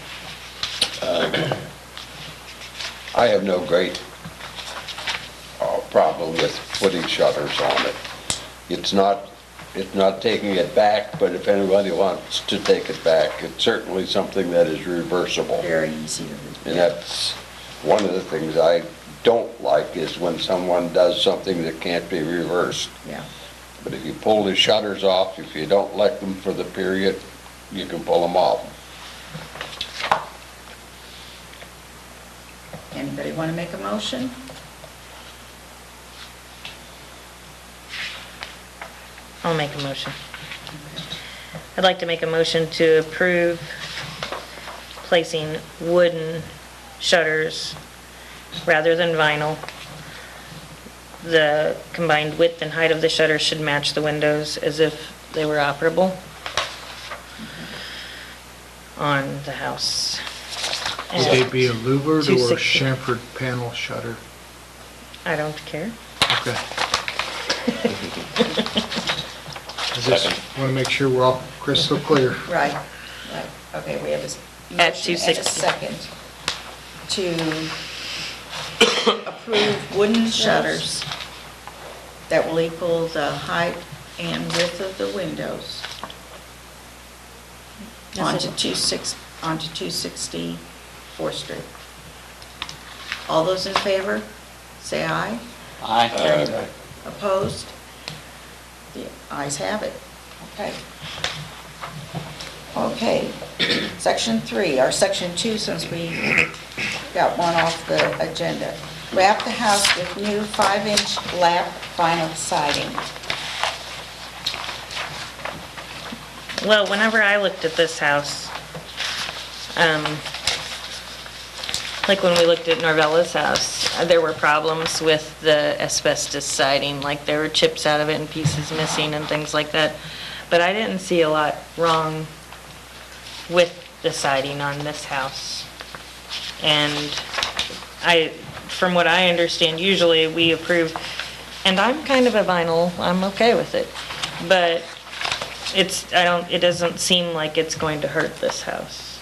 Speaker 4: I have no great problem with putting shutters on it. It's not taking it back, but if anybody wants to take it back, it's certainly something that is reversible.
Speaker 2: Very easy to read.
Speaker 4: And that's one of the things I don't like, is when someone does something that can't be reversed.
Speaker 2: Yeah.
Speaker 4: But if you pull the shutters off, if you don't let them for the period, you can pull them off.
Speaker 2: Anybody want to make a motion?
Speaker 5: I'll make a motion. I'd like to make a motion to approve placing wooden shutters rather than vinyl. The combined width and height of the shutters should match the windows, as if they were operable on the house.
Speaker 7: Would they be a louvered or
Speaker 5: 260.
Speaker 7: chamfered panel shutter?
Speaker 5: I don't care.
Speaker 7: Okay. I just want to make sure we're all crystal clear.
Speaker 2: Right, right. Okay, we have a
Speaker 5: At
Speaker 2: motion and a
Speaker 5: 260.
Speaker 2: second to approve wooden shutters that will equal the height and width of the windows onto 260 4th Street. All those in favor, say aye.
Speaker 1: Aye.
Speaker 2: Opposed? The ayes have it. Okay. Okay, section 3, or section 2, since we got one off the agenda. Wrap the house with new 5-inch lap vinyl siding.
Speaker 5: Well, whenever I looked at this house, like when we looked at Norvella's house, there were problems with the asbestos siding, like there were chips out of it and pieces missing and things like that. But I didn't see a lot wrong with the siding on this house. And from what I understand, usually we approve, and I'm kind of a vinyl, I'm okay with it. But it doesn't seem like it's going to hurt this house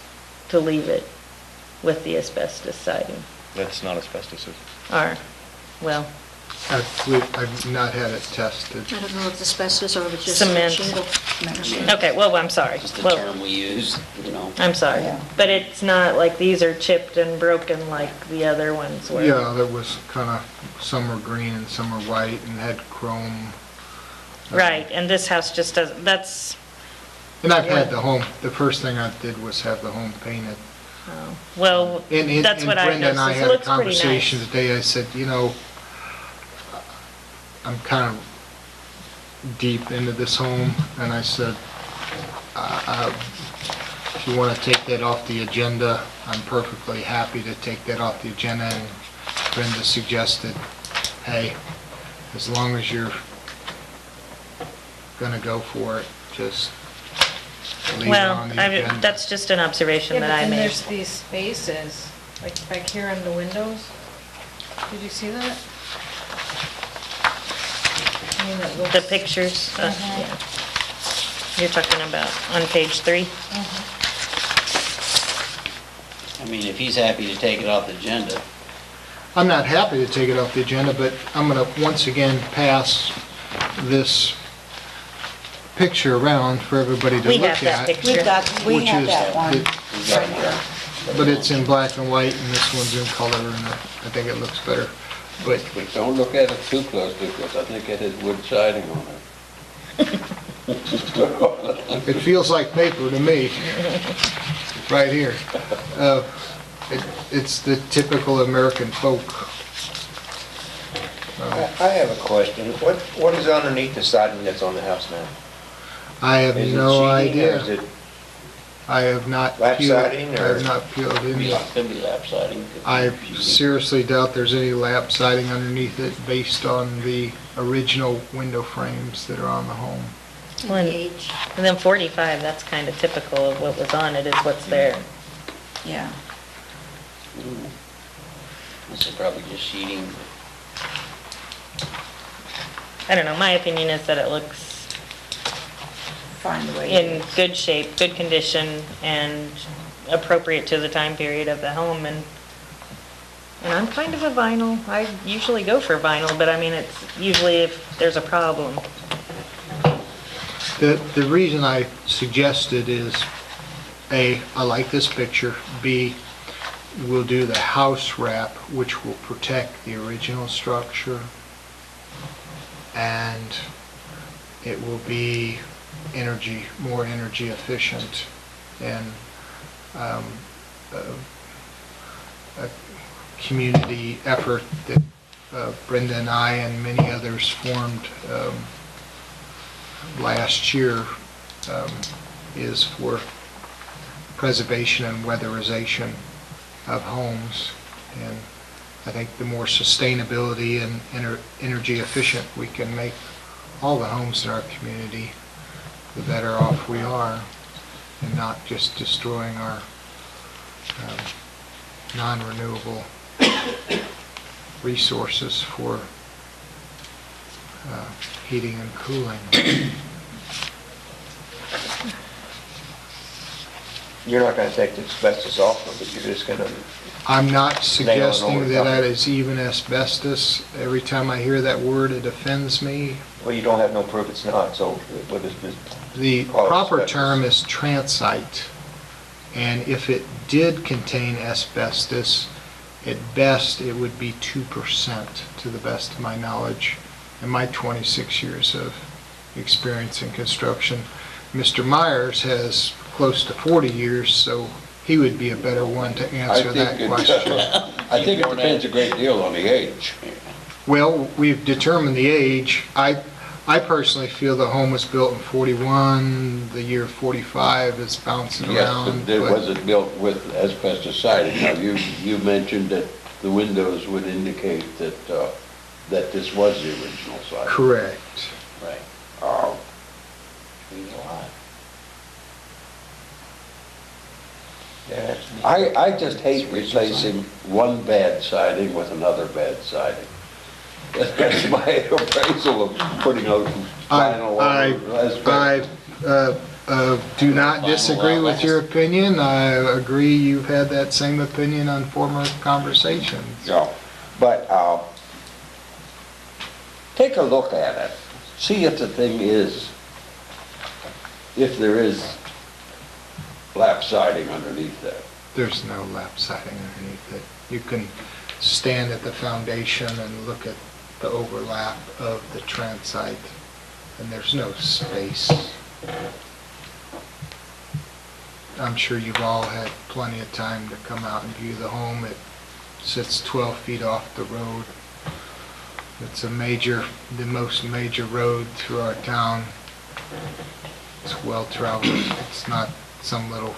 Speaker 5: to leave it with the asbestos siding.
Speaker 6: That's not asbestos, is it?
Speaker 5: Or, well,
Speaker 7: I've not had it tested.
Speaker 3: I don't know if it's asbestos or if it's just
Speaker 5: Cement.
Speaker 3: shingle.
Speaker 5: okay, well, I'm sorry.
Speaker 1: Just the
Speaker 5: Well,
Speaker 1: term we use, you know.
Speaker 5: I'm sorry.
Speaker 2: Yeah.
Speaker 5: But it's not like these are chipped and broken like the other ones were.
Speaker 7: Yeah, there was kind of, some were green and some were white and had chrome.
Speaker 5: Right, and this house just doesn't, that's,
Speaker 7: And I've had the first thing I did was have the home painted.
Speaker 5: well,
Speaker 7: And
Speaker 5: that's what I
Speaker 7: Brenda and I
Speaker 5: noticed. It
Speaker 7: had a
Speaker 5: looks pretty
Speaker 7: conversation
Speaker 5: nice.
Speaker 7: today. I said, I'm kind of deep into this home, and I said, if you want to take that off the agenda, I'm perfectly happy to take that off the agenda. And Brenda suggested, hey, as long as you're gonna go for it, just leave it
Speaker 5: Well,
Speaker 7: on the agenda.
Speaker 5: that's just an observation
Speaker 9: Yeah, but
Speaker 5: that I
Speaker 9: then
Speaker 5: made.
Speaker 9: there's these spaces, like back here on the windows. Did you see that? I mean, that
Speaker 5: The
Speaker 9: looks-
Speaker 5: pictures,
Speaker 9: Mhm.
Speaker 5: yeah. You're talking about on page 3?
Speaker 1: I mean, if he's happy to take it off the agenda,
Speaker 7: I'm not happy to take it off the agenda, but I'm going to once again pass this picture around for everybody to
Speaker 5: We
Speaker 7: look
Speaker 5: have that
Speaker 7: at.
Speaker 5: picture.
Speaker 2: We
Speaker 7: Which
Speaker 2: have
Speaker 7: is
Speaker 2: that one
Speaker 7: the-
Speaker 2: right here.
Speaker 7: But it's in black and white, and this one's in color, and I think it looks better. But
Speaker 4: But don't look at it too close, because I think it has wood siding on it.
Speaker 7: it feels like paper to me, right here. It's the typical American folk.
Speaker 8: I have a question. What is underneath the siding that's on the house now?
Speaker 7: I have
Speaker 8: Is it
Speaker 7: no
Speaker 8: sheeting or is
Speaker 7: idea.
Speaker 8: it-
Speaker 7: I have not
Speaker 8: Lap
Speaker 7: peeled,
Speaker 8: siding,
Speaker 7: I
Speaker 8: or-
Speaker 7: have not peeled
Speaker 1: could be,
Speaker 7: in.
Speaker 1: could be lap siding. could be
Speaker 7: I
Speaker 1: sheeting.
Speaker 7: seriously doubt there's any lap siding underneath it based on the original window frames that are on the home.
Speaker 3: And
Speaker 5: Well,
Speaker 3: the age.
Speaker 5: And then 45, that's kind of typical of what was on it, is what's there.
Speaker 2: Yeah.
Speaker 1: This is probably just sheeting.
Speaker 5: I don't know, my opinion is that it looks
Speaker 2: Find the way. it
Speaker 5: in
Speaker 2: is.
Speaker 5: good shape, good condition, and appropriate to the time period of the home, and I'm kind of a vinyl, I usually go for vinyl, but I mean, it's usually if there's a problem.
Speaker 7: The reason I suggested is, A, I like this picture, B, we'll do the house wrap, which will protect the original structure, and it will be more energy efficient, and a community effort that Brenda and I and many others formed last year is for preservation and weatherization of homes. And I think the more sustainability and energy efficient we can make all the homes in our community, the better off we are, and not just destroying our non-renewable resources for heating and cooling.
Speaker 8: You're not gonna take the asbestos off of it, you're just gonna,
Speaker 7: I'm not
Speaker 8: over
Speaker 7: suggesting that
Speaker 8: top.
Speaker 7: that is even asbestos. Every time I hear that word, it offends me.
Speaker 8: well, you don't have no proof it's not, so what is this?
Speaker 7: The
Speaker 8: Call it
Speaker 7: proper
Speaker 8: asbestos.
Speaker 7: term is transite, and if it did contain asbestos, at best, it would be 2%, to the best of my knowledge, and my 26 years of experience in construction. Mr. Myers has close to 40 years, so he would be a better one to answer that question.
Speaker 4: I think it depends a great deal on the age.
Speaker 7: Well, we've determined the age. I personally feel the home was built in 41, the year 45 is bouncing
Speaker 4: Yes,
Speaker 7: around.
Speaker 4: but
Speaker 7: but-
Speaker 4: was it built with asbestos siding? Now, you mentioned that the windows would indicate that, that this was the original siding.
Speaker 7: Correct.
Speaker 1: Right.
Speaker 4: Uh,
Speaker 1: Means a lot.
Speaker 8: Yeah, that's-
Speaker 4: I just hate replacing one bad siding with another bad siding. That's my appraisal of putting out vinyl over asbestos.
Speaker 7: I do not disagree with your opinion. I agree you've had that same opinion on former conversations.
Speaker 4: Yeah, but take a look at it. See if the thing is, if there is lap siding underneath that.
Speaker 7: There's no lap siding underneath it. You can stand at the foundation and look at the overlap of the transite, and there's no space. I'm sure you've all had plenty of time to come out and view the home. It sits 12 feet off the road. It's the most major road through our town. It's well traveled. It's not some little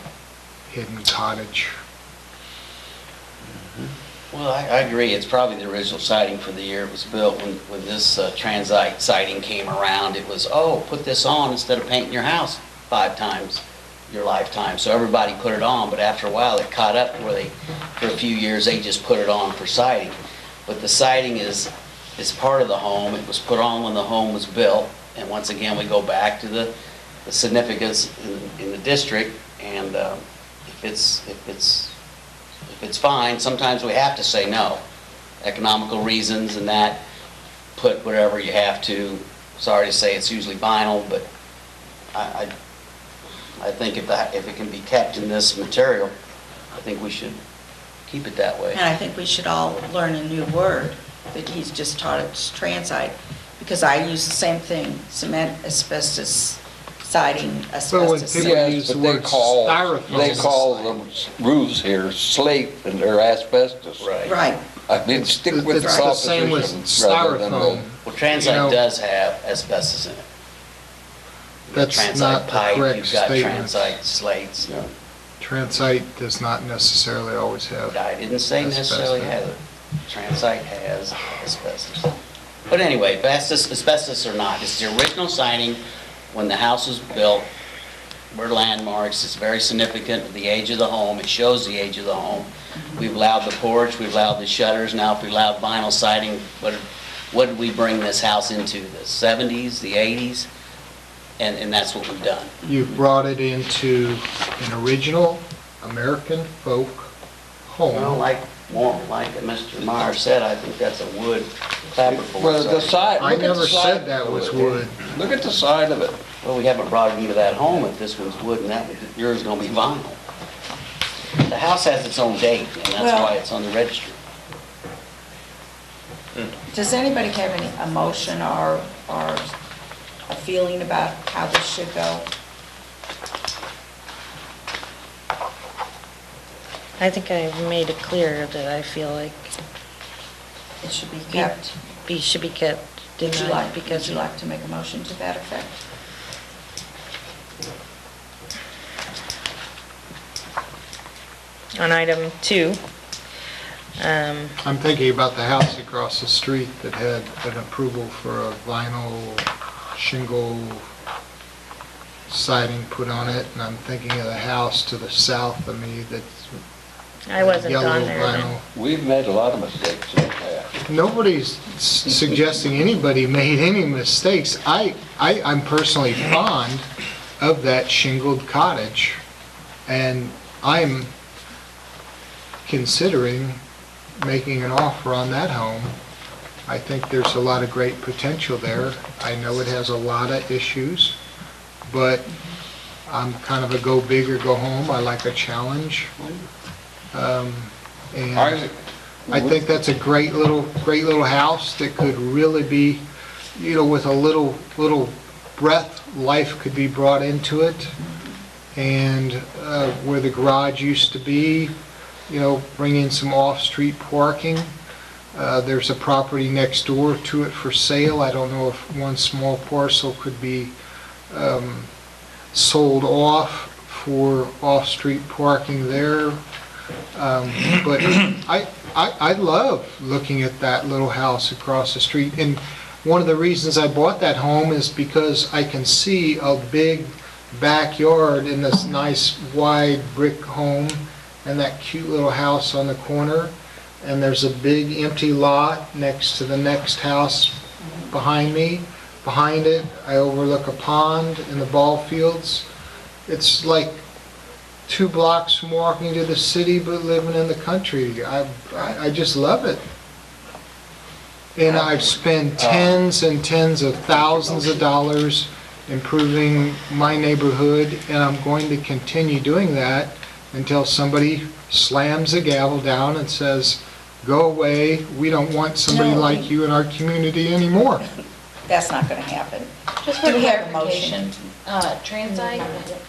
Speaker 7: hidden cottage.
Speaker 1: Well, I agree, it's probably the original siding for the year it was built. When this transite siding came around, it was, oh, put this on instead of painting your house 5 times your lifetime. So everybody put it on, but after a while it caught up where for a few years, they just put it on for siding. But the siding is part of the home. It was put on when the home was built. And once again, we go back to the significance in the district. And if it's fine, sometimes we have to say no. Economical reasons and that, put whatever you have to. Sorry to say it's usually vinyl, but I think if it can be kept in this material, I think we should keep it that way.
Speaker 2: And I think we should all learn a new word that he's just taught us, transite, because I use the same thing, cement, asbestos, siding,
Speaker 7: Well, when
Speaker 2: asbestos.
Speaker 7: people
Speaker 2: cement.
Speaker 7: use
Speaker 4: Yes,
Speaker 7: the
Speaker 4: but
Speaker 7: word styrofoam.
Speaker 4: they call the roofs here slate and they're asbestos.
Speaker 1: Right.
Speaker 2: Right.
Speaker 4: I mean, stick with
Speaker 7: It's the same with
Speaker 4: composition rather than
Speaker 7: styrofoam.
Speaker 1: Well, transite
Speaker 7: You know,
Speaker 1: does have asbestos in it. You've got
Speaker 7: That's
Speaker 1: transite
Speaker 7: not the
Speaker 1: pipe,
Speaker 7: correct
Speaker 1: you've got
Speaker 7: statement.
Speaker 1: transite slates.
Speaker 4: Yeah.
Speaker 7: Transite does not necessarily always have.
Speaker 1: I didn't say necessarily
Speaker 7: Asbestos.
Speaker 1: has it. Transite has asbestos. But anyway, asbestos or not, it's the original siding when the house was built. We're landmarks, it's very significant of the age of the home, it shows the age of the home. We've allowed the porch, we've allowed the shutters, now if we allowed vinyl siding, what did we bring this house into? The 70s, the 80s? And that's what we've done.
Speaker 7: You've brought it into an original American folk home.
Speaker 1: Well, like Mr. Meyer said, I think that's a wood clapperboard.
Speaker 4: Well, the side.
Speaker 7: I
Speaker 4: look at
Speaker 7: never
Speaker 4: the side
Speaker 7: said that was wood.
Speaker 4: Look at the side of it.
Speaker 1: Well, we haven't brought it into that home if this one's wood and yours is gonna be vinyl. The house has its own date, and that's
Speaker 2: Well-
Speaker 1: why it's on the registry.
Speaker 2: Does anybody have any emotion or a feeling about how this should go?
Speaker 5: I think I've made it clear that I feel like
Speaker 2: It should be kept?
Speaker 5: should be kept
Speaker 2: Would
Speaker 5: denied
Speaker 2: you
Speaker 5: because
Speaker 2: like to make a motion to that effect?
Speaker 5: on item 2,
Speaker 7: I'm thinking about the house across the street that had an approval for a vinyl shingle siding put on it, and I'm thinking of the house to the south of me that's
Speaker 5: I wasn't
Speaker 7: yellow
Speaker 5: on there then.
Speaker 7: vinyl.
Speaker 4: We've made a lot of mistakes in the past.
Speaker 7: Nobody's suggesting anybody made any mistakes. I'm personally fond of that shingled cottage, and I'm considering making an offer on that home. I think there's a lot of great potential there. I know it has a lot of issues, but I'm kind of a go big or go home. I like a challenge. And I think that's a great little house that could really be, with a little breath, life could be brought into it. And where the garage used to be, bring in some off-street parking. There's a property next door to it for sale. I don't know if one small parcel could be sold off for off-street parking there. But I love looking at that little house across the street. And one of the reasons I bought that home is because I can see a big backyard in this nice wide brick home and that cute little house on the corner. And there's a big empty lot next to the next house behind me. Behind it, I overlook a pond and the ball fields. It's like 2 blocks from walking to the city, but living in the country. I just love it. And I've spent tens and tens of thousands of dollars improving my neighborhood, and I'm going to continue doing that until somebody slams the gavel down and says, "Go away, we don't want somebody
Speaker 2: No,
Speaker 7: like you in our community anymore."
Speaker 2: That's not going to happen.
Speaker 9: Just for
Speaker 2: Do we have a
Speaker 9: clarification, Transite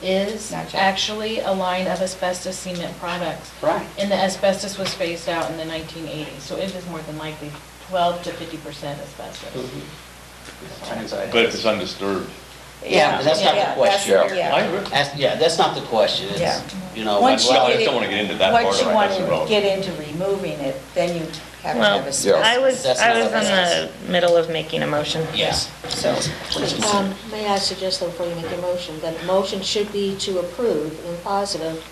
Speaker 9: is
Speaker 2: Not yet.
Speaker 9: actually a line of asbestos cement products.
Speaker 1: Right.
Speaker 9: And the asbestos was phased out in the 1980s, so it is more than likely 12 to 50% asbestos.
Speaker 1: Transite
Speaker 6: But if
Speaker 1: has-
Speaker 6: it's undisturbed.
Speaker 1: Yeah, that's not the
Speaker 2: Yeah,
Speaker 1: question.
Speaker 2: that's-
Speaker 6: I
Speaker 2: yeah.
Speaker 6: agree.
Speaker 1: Yeah, that's not the question. It's,
Speaker 2: Yeah. Once you
Speaker 6: Well, I
Speaker 2: get
Speaker 6: just
Speaker 2: it-
Speaker 6: don't want to get into that part of it.
Speaker 2: Once
Speaker 6: That's
Speaker 2: you
Speaker 6: irrelevant.
Speaker 2: get into removing it, then you have to
Speaker 5: Well,
Speaker 2: have asbestos.
Speaker 5: I was
Speaker 1: That's
Speaker 5: in
Speaker 1: not
Speaker 5: the middle of making a motion.
Speaker 1: Yes.
Speaker 2: So, please.
Speaker 3: May I suggest, though, before you make your motion, that the motion should be to approve in positive,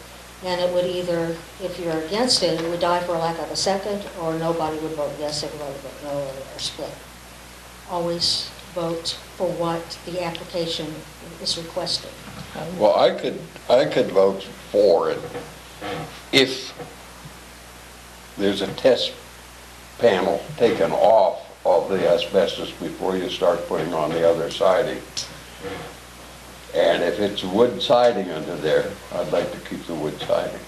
Speaker 3: and it would either, if you're against it, it would die for lack of a second, or nobody would vote yes, everybody would vote no, or split. Always vote for what the application is requesting.
Speaker 4: Well, I could vote for it if there's a test panel taken off of the asbestos before you start putting on the other siding. And if it's wood siding under there, I'd like to keep the wood siding.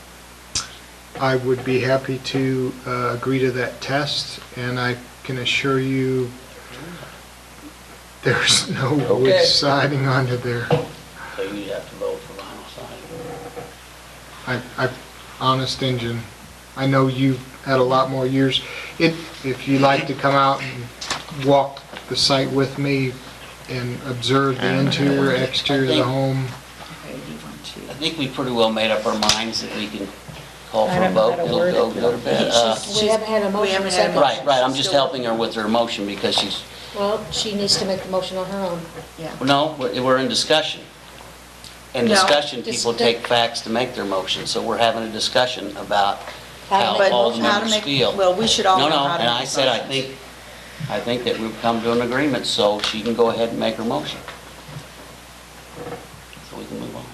Speaker 7: I would be happy to agree to that test, and I can assure you there's no wood
Speaker 4: Okay.
Speaker 7: siding under there.
Speaker 1: So you have to vote for vinyl siding.
Speaker 7: Honest engine, I know you've had a lot more years. If you'd like to come out and walk the site with me and observe the interior, exterior of the home,
Speaker 1: I think we pretty well made up our minds that we can call
Speaker 5: I
Speaker 1: for a
Speaker 5: don't know
Speaker 1: vote.
Speaker 5: how to
Speaker 1: It'll
Speaker 5: word
Speaker 1: go to bed.
Speaker 3: We haven't had a motion
Speaker 2: haven't had a
Speaker 3: second.
Speaker 2: motion.
Speaker 1: Right, I'm just helping her with her motion because she's,
Speaker 3: Well, she needs to make the motion on her own.
Speaker 2: Yeah.
Speaker 1: no, we're in discussion. In
Speaker 2: No,
Speaker 1: discussion,
Speaker 3: just
Speaker 1: people take facts to make their motion, so we're having a discussion about
Speaker 3: How to
Speaker 1: how
Speaker 3: make
Speaker 1: all the
Speaker 2: How to
Speaker 1: members
Speaker 2: make-
Speaker 1: feel.
Speaker 2: Well, we should all
Speaker 1: No,
Speaker 2: know
Speaker 1: no,
Speaker 2: how to
Speaker 1: and
Speaker 2: make
Speaker 1: I said,
Speaker 2: motions.
Speaker 1: I think that we've come to an agreement, so she can go ahead and make her motion. So we can move on.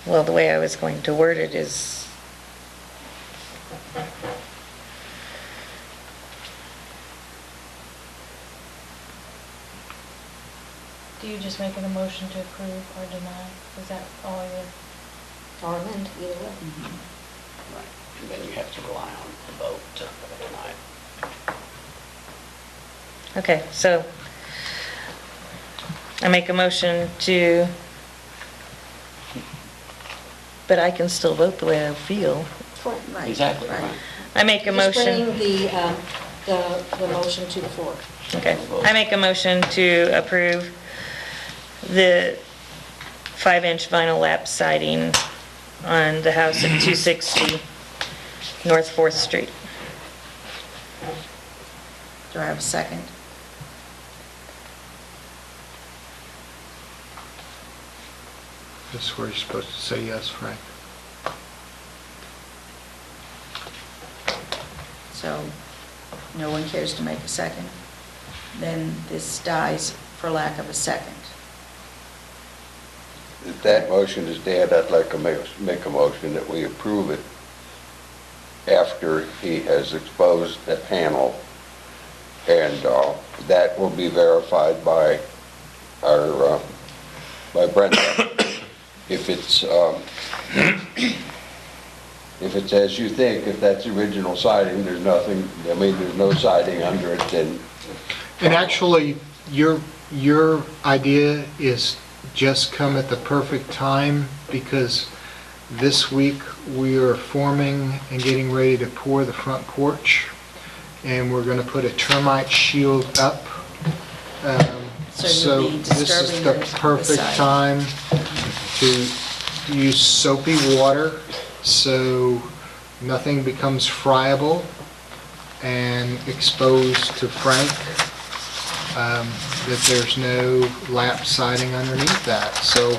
Speaker 5: Well, the way I was going to word it is,
Speaker 9: Do you just make a motion to approve or deny? Is that all you're?
Speaker 3: Or amend, either way.
Speaker 1: Right. And then you have to rely on the vote tonight.
Speaker 5: okay, so I make a motion to, but I can still vote the way I feel.
Speaker 2: Right,
Speaker 1: Exactly,
Speaker 2: right.
Speaker 1: right.
Speaker 5: I make a
Speaker 3: Just
Speaker 5: motion.
Speaker 3: bring the motion to the floor.
Speaker 5: Okay, I make a motion to approve the 5-inch vinyl lap siding on the house at 260 North 4th Street.
Speaker 2: Do I have a second?
Speaker 7: This is where you're supposed to say yes, Frank.
Speaker 2: So, no one cares to make a second? Then this dies for lack of a second.
Speaker 4: If that motion is dead, I'd like to make a motion that we approve it after he has exposed the panel, and that will be verified by our, by Brenda. If it's as you think, if that's the original siding, there's nothing, I mean, there's no siding under it, then.
Speaker 7: And actually, your idea is just come at the perfect time, because this week we are forming and getting ready to pour the front porch, and we're gonna put a termite shield up.
Speaker 2: So you'll be
Speaker 7: this is
Speaker 2: disturbing
Speaker 7: the
Speaker 2: the
Speaker 7: perfect
Speaker 2: siding.
Speaker 7: time to use soapy water, so nothing becomes friable and exposed to Frank, that there's no lap siding underneath that. So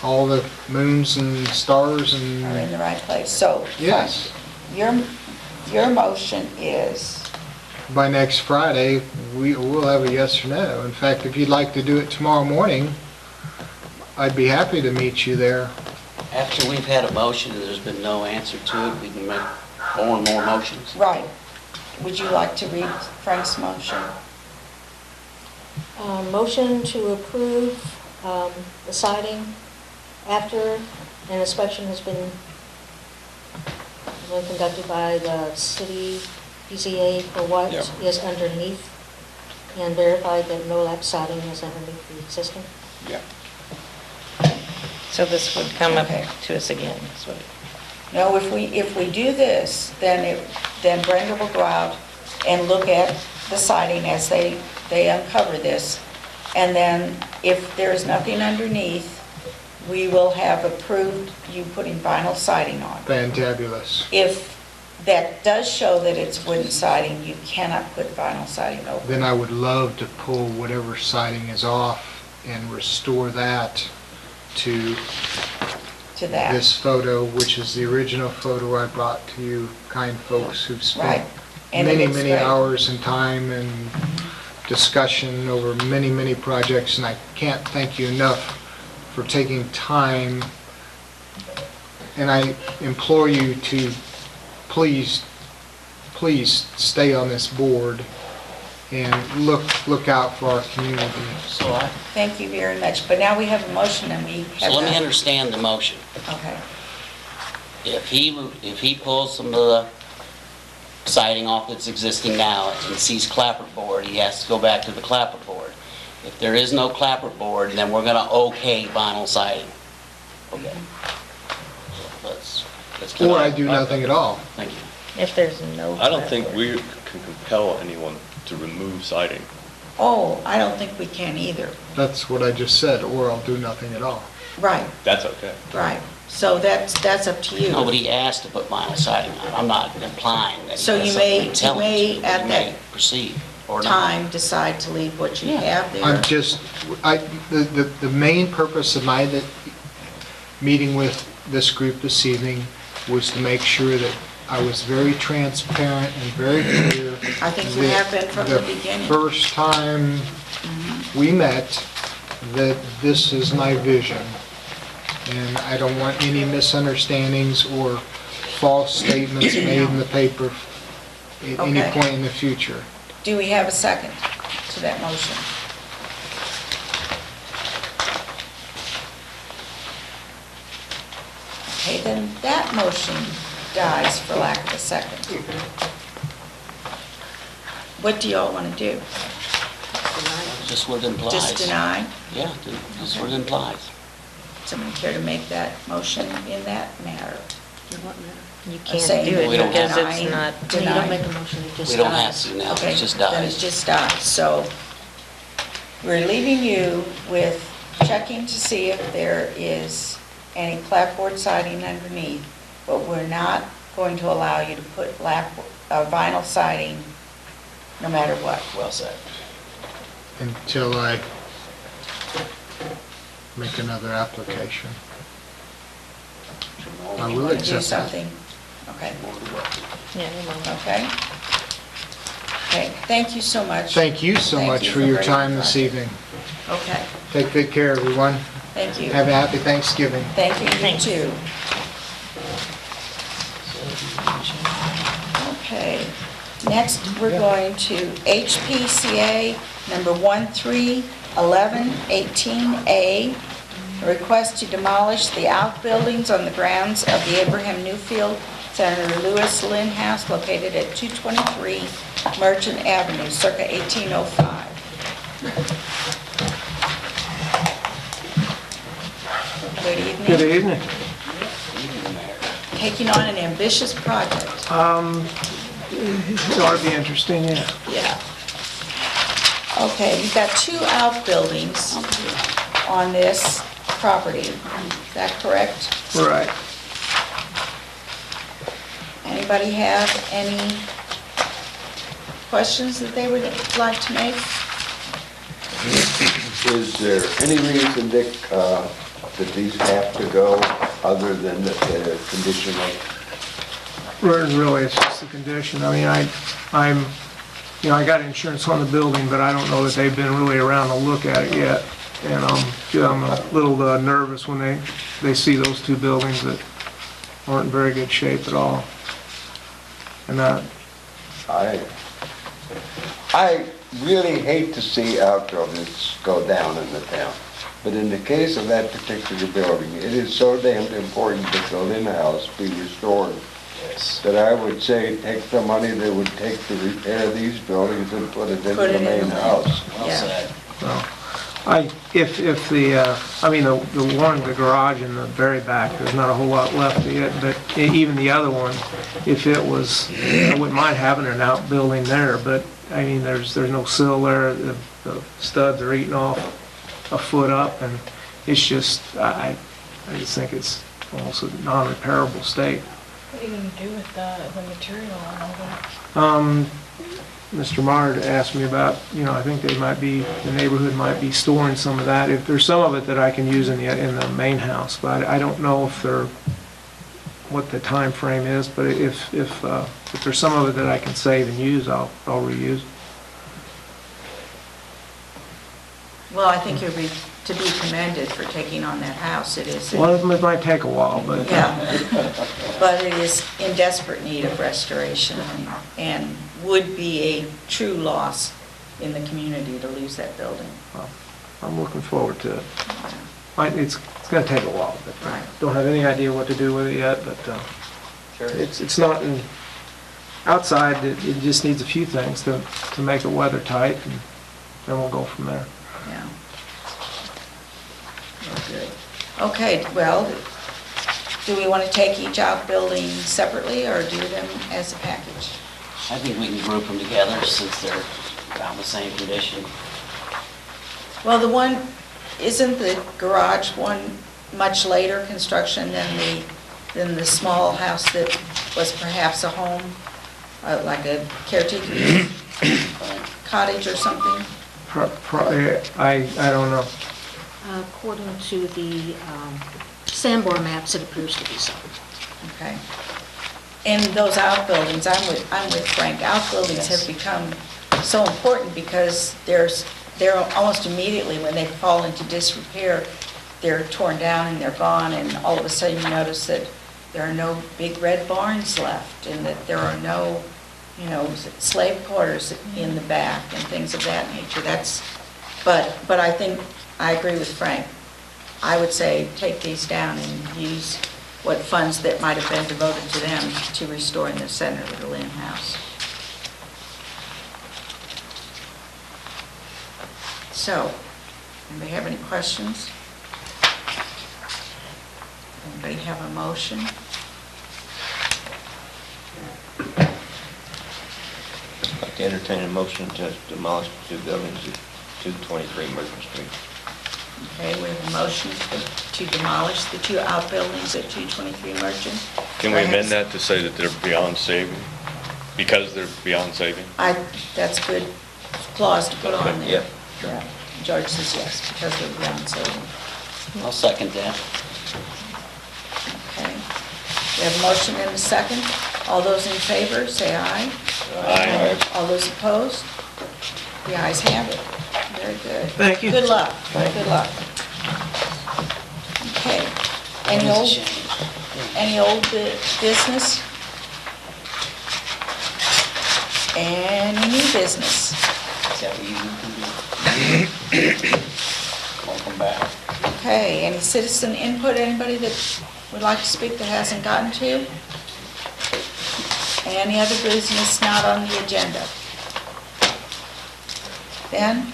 Speaker 7: all the moons and stars
Speaker 2: Are in
Speaker 7: and,
Speaker 2: the right place. So,
Speaker 7: yes,
Speaker 2: your motion is,
Speaker 7: by next Friday, we'll have a yes or no. In fact, if you'd like to do it tomorrow morning, I'd be happy to meet you there.
Speaker 1: After we've had a motion and there's been no answer to it, we can make more and more motions.
Speaker 2: right. Would you like to read Frank's motion?
Speaker 3: Motion to approve the siding after an inspection has been conducted by the city PCA for what
Speaker 4: Yep.
Speaker 3: is underneath, and verified that no lap siding is underneath the existing.
Speaker 4: Yeah.
Speaker 5: So this would come up
Speaker 2: Okay.
Speaker 5: to us again, is what it-
Speaker 2: No, if we do this, then Brenda will go out and look at the siding as they uncover this. And then if there is nothing underneath, we will have approved you putting vinyl siding on.
Speaker 7: Fantabulous.
Speaker 2: If that does show that it's wooden siding, you cannot put vinyl siding over.
Speaker 7: Then I would love to pull whatever siding is off and restore that to
Speaker 2: To that.
Speaker 7: this photo, which is the original photo I brought to you, kind folks who've
Speaker 2: Right.
Speaker 7: spent
Speaker 2: And it
Speaker 7: many,
Speaker 2: looks
Speaker 7: many
Speaker 2: great.
Speaker 7: hours and time and discussion over many, many projects, and I can't thank you enough for taking time. And I implore you to please stay on this board and look out for our community.
Speaker 1: So
Speaker 2: Thank you very much. But now we have a motion and we
Speaker 1: so
Speaker 2: have
Speaker 1: let me
Speaker 2: that.
Speaker 1: understand the motion.
Speaker 2: Okay.
Speaker 1: If he pulls some of the siding off that's existing now and sees clapperboard, he has to go back to the clapperboard. If there is no clapperboard, then we're gonna okay vinyl siding. Okay. Let's keep
Speaker 7: Or I
Speaker 1: on.
Speaker 7: do nothing at all.
Speaker 1: Thank you.
Speaker 5: if there's no.
Speaker 6: I don't think
Speaker 5: clapboard.
Speaker 6: we can compel anyone to remove siding.
Speaker 2: Oh, I don't think we can either.
Speaker 7: That's what I just said, or I'll do nothing at all.
Speaker 2: Right,
Speaker 6: That's okay.
Speaker 2: right. So that's up to you.
Speaker 1: Nobody asked to put vinyl siding on. I'm not implying that.
Speaker 2: So you
Speaker 1: that's
Speaker 2: may-
Speaker 1: something to tell
Speaker 2: you may
Speaker 1: him to,
Speaker 2: at
Speaker 1: but
Speaker 2: that
Speaker 1: you may proceed or not.
Speaker 2: Time, decide to leave what you
Speaker 1: Yeah.
Speaker 2: have there.
Speaker 7: I'm just, the main purpose of my meeting with this group this evening was to make sure that I was very transparent and very clear.
Speaker 2: I think you have been from the beginning. Mm-hmm.
Speaker 7: First time we met, that this is my vision. And I don't want any misunderstandings or false statements made in the paper at any
Speaker 2: Okay.
Speaker 7: point in the future.
Speaker 2: Do we have a second to that motion? Okay, then that motion dies for lack of a second. What do y'all want to do?
Speaker 1: Just what it implies.
Speaker 2: Just deny?
Speaker 1: Yeah, just what it implies.
Speaker 2: Someone care to make that motion in that matter?
Speaker 5: You can't
Speaker 2: saying
Speaker 5: do
Speaker 2: that
Speaker 5: it
Speaker 1: we don't
Speaker 5: because
Speaker 2: have-
Speaker 5: it's not,
Speaker 3: No, you don't make a motion, it just
Speaker 1: We don't have
Speaker 3: dies.
Speaker 1: to now,
Speaker 2: Okay,
Speaker 1: it just
Speaker 2: then it
Speaker 1: dies.
Speaker 2: just dies. So we're leaving you with checking to see if there is any clapboard siding underneath, but we're not going to allow you to put vinyl siding no matter what.
Speaker 1: Well said.
Speaker 7: Until I make another application. I will
Speaker 2: Do
Speaker 7: accept that.
Speaker 2: something. Okay,
Speaker 5: Yeah, you're welcome.
Speaker 2: okay. Okay, thank you so much.
Speaker 7: Thank you so
Speaker 2: Thank
Speaker 7: much
Speaker 2: you
Speaker 7: for your
Speaker 2: bringing
Speaker 7: time
Speaker 2: the
Speaker 7: this
Speaker 2: project.
Speaker 7: evening.
Speaker 2: Okay,
Speaker 7: Take good care, everyone.
Speaker 2: thank you.
Speaker 7: Have a happy Thanksgiving.
Speaker 2: Thank you, you
Speaker 5: Thanks.
Speaker 2: too. Okay, next we're going to HPCA number 131118A, a request to demolish the outbuildings on the grounds of the Abraham Newfield Senator Lewis Lynn House located at 223 Merchant Avenue, circa 1805. Good evening.
Speaker 10: Good evening.
Speaker 2: Taking on an ambitious project.
Speaker 10: It ought to be interesting, yeah.
Speaker 2: Yeah. Okay, you've got two outbuildings on this property. Is that correct?
Speaker 10: Right.
Speaker 2: Anybody have any questions that they would like to make?
Speaker 4: Is there any reason, Dick, that these have to go other than the condition of?
Speaker 10: Really, it's just a condition. I mean, I'm, I got insurance on the building, but I don't know that they've been really around to look at it yet. And I'm a little nervous when they see those two buildings that aren't in very good shape at all. And
Speaker 4: I really hate to see outbuildings go down in the town, but in the case of that particular building, it is so damned important that building a house be restored,
Speaker 1: Yes.
Speaker 4: that I would say take the money they would take to repair these buildings and put it into
Speaker 2: Put it
Speaker 4: the
Speaker 2: in
Speaker 4: main
Speaker 2: the-
Speaker 4: house.
Speaker 1: Well
Speaker 2: Yeah.
Speaker 1: said.
Speaker 10: if the one, the garage in the very back, there's not a whole lot left of it, but even the other one, if it was, I wouldn't mind having an outbuilding there, but, I mean, there's no sill there, the studs are eating off a foot up, and it's just, I just think it's almost a non-repairable state.
Speaker 9: What are you gonna do with the material and all that?
Speaker 10: Mr. Meyer asked me about, I think the neighborhood might be storing some of that. If there's some of it that I can use in the main house, but I don't know what the time frame is, but if there's some of it that I can save and use, I'll reuse.
Speaker 2: Well, I think you're to be commended for taking on that house. It is.
Speaker 10: Well, it might take a while, but.
Speaker 2: Yeah, but it is in desperate need of restoration and would be a true loss in the community to lose that building.
Speaker 10: I'm looking forward to it. It's gonna take a while, but I
Speaker 2: Right.
Speaker 10: don't have any idea what to do with it yet, but
Speaker 1: Sure.
Speaker 10: it's not outside, it just needs a few things to make it weather tight, and then we'll go from there.
Speaker 2: Yeah. Well, good. Okay, well, do we want to take each outbuilding separately or do them as a package?
Speaker 1: I think we can group them together since they're around the same condition.
Speaker 2: Well, isn't the garage one much later construction than the small house that was perhaps a home, like a caretaker cottage or something?
Speaker 10: I don't know.
Speaker 3: According to the Sandbar maps, it appears to be so.
Speaker 2: Okay. And those outbuildings, I'm with Frank, outbuildings have become so important because they're almost immediately, when they fall into disrepair, they're torn down and they're gone, and all of a sudden you notice that there are no big red barns left, and that there are no, slave quarters in the back and things of that nature. But I think, I agree with Frank. I would say take these down and use what funds that might have been devoted to them to restoring the Senator Lynn House. So, anybody have any questions? Anybody have a motion?
Speaker 8: I'd like to entertain a motion to demolish the two buildings at 223 Merchant Street.
Speaker 2: Okay, we have a motion to demolish the two outbuildings at 223 Merchant.
Speaker 6: Can we amend that to say that they're beyond saving? Because they're beyond saving?
Speaker 2: That's a good clause to put on there.
Speaker 8: Yeah.
Speaker 2: Yeah. George says yes, because they're beyond saving.
Speaker 1: I'll second that.
Speaker 2: Okay. We have a motion and a second. All those in favor, say aye.
Speaker 6: Aye.
Speaker 2: All those opposed? The ayes have it. Very good.
Speaker 10: Thank you.
Speaker 2: Good luck. Good luck. Okay. Any
Speaker 1: That
Speaker 2: old,
Speaker 1: is a shame.
Speaker 2: any old business? Any new business?
Speaker 1: Is that what you can do? Welcome back.
Speaker 2: Okay, any citizen input, anybody that would like to speak that hasn't gotten to? Any other business not on the agenda? Then,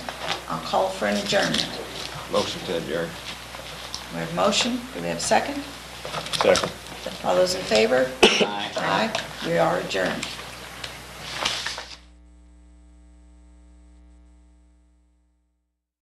Speaker 2: I'll call for an adjournment.
Speaker 8: Motion to adjourn.
Speaker 2: We have a motion, do we have a second?
Speaker 6: Second.
Speaker 2: All those in favor?
Speaker 1: Aye.
Speaker 2: Aye, we are adjourned.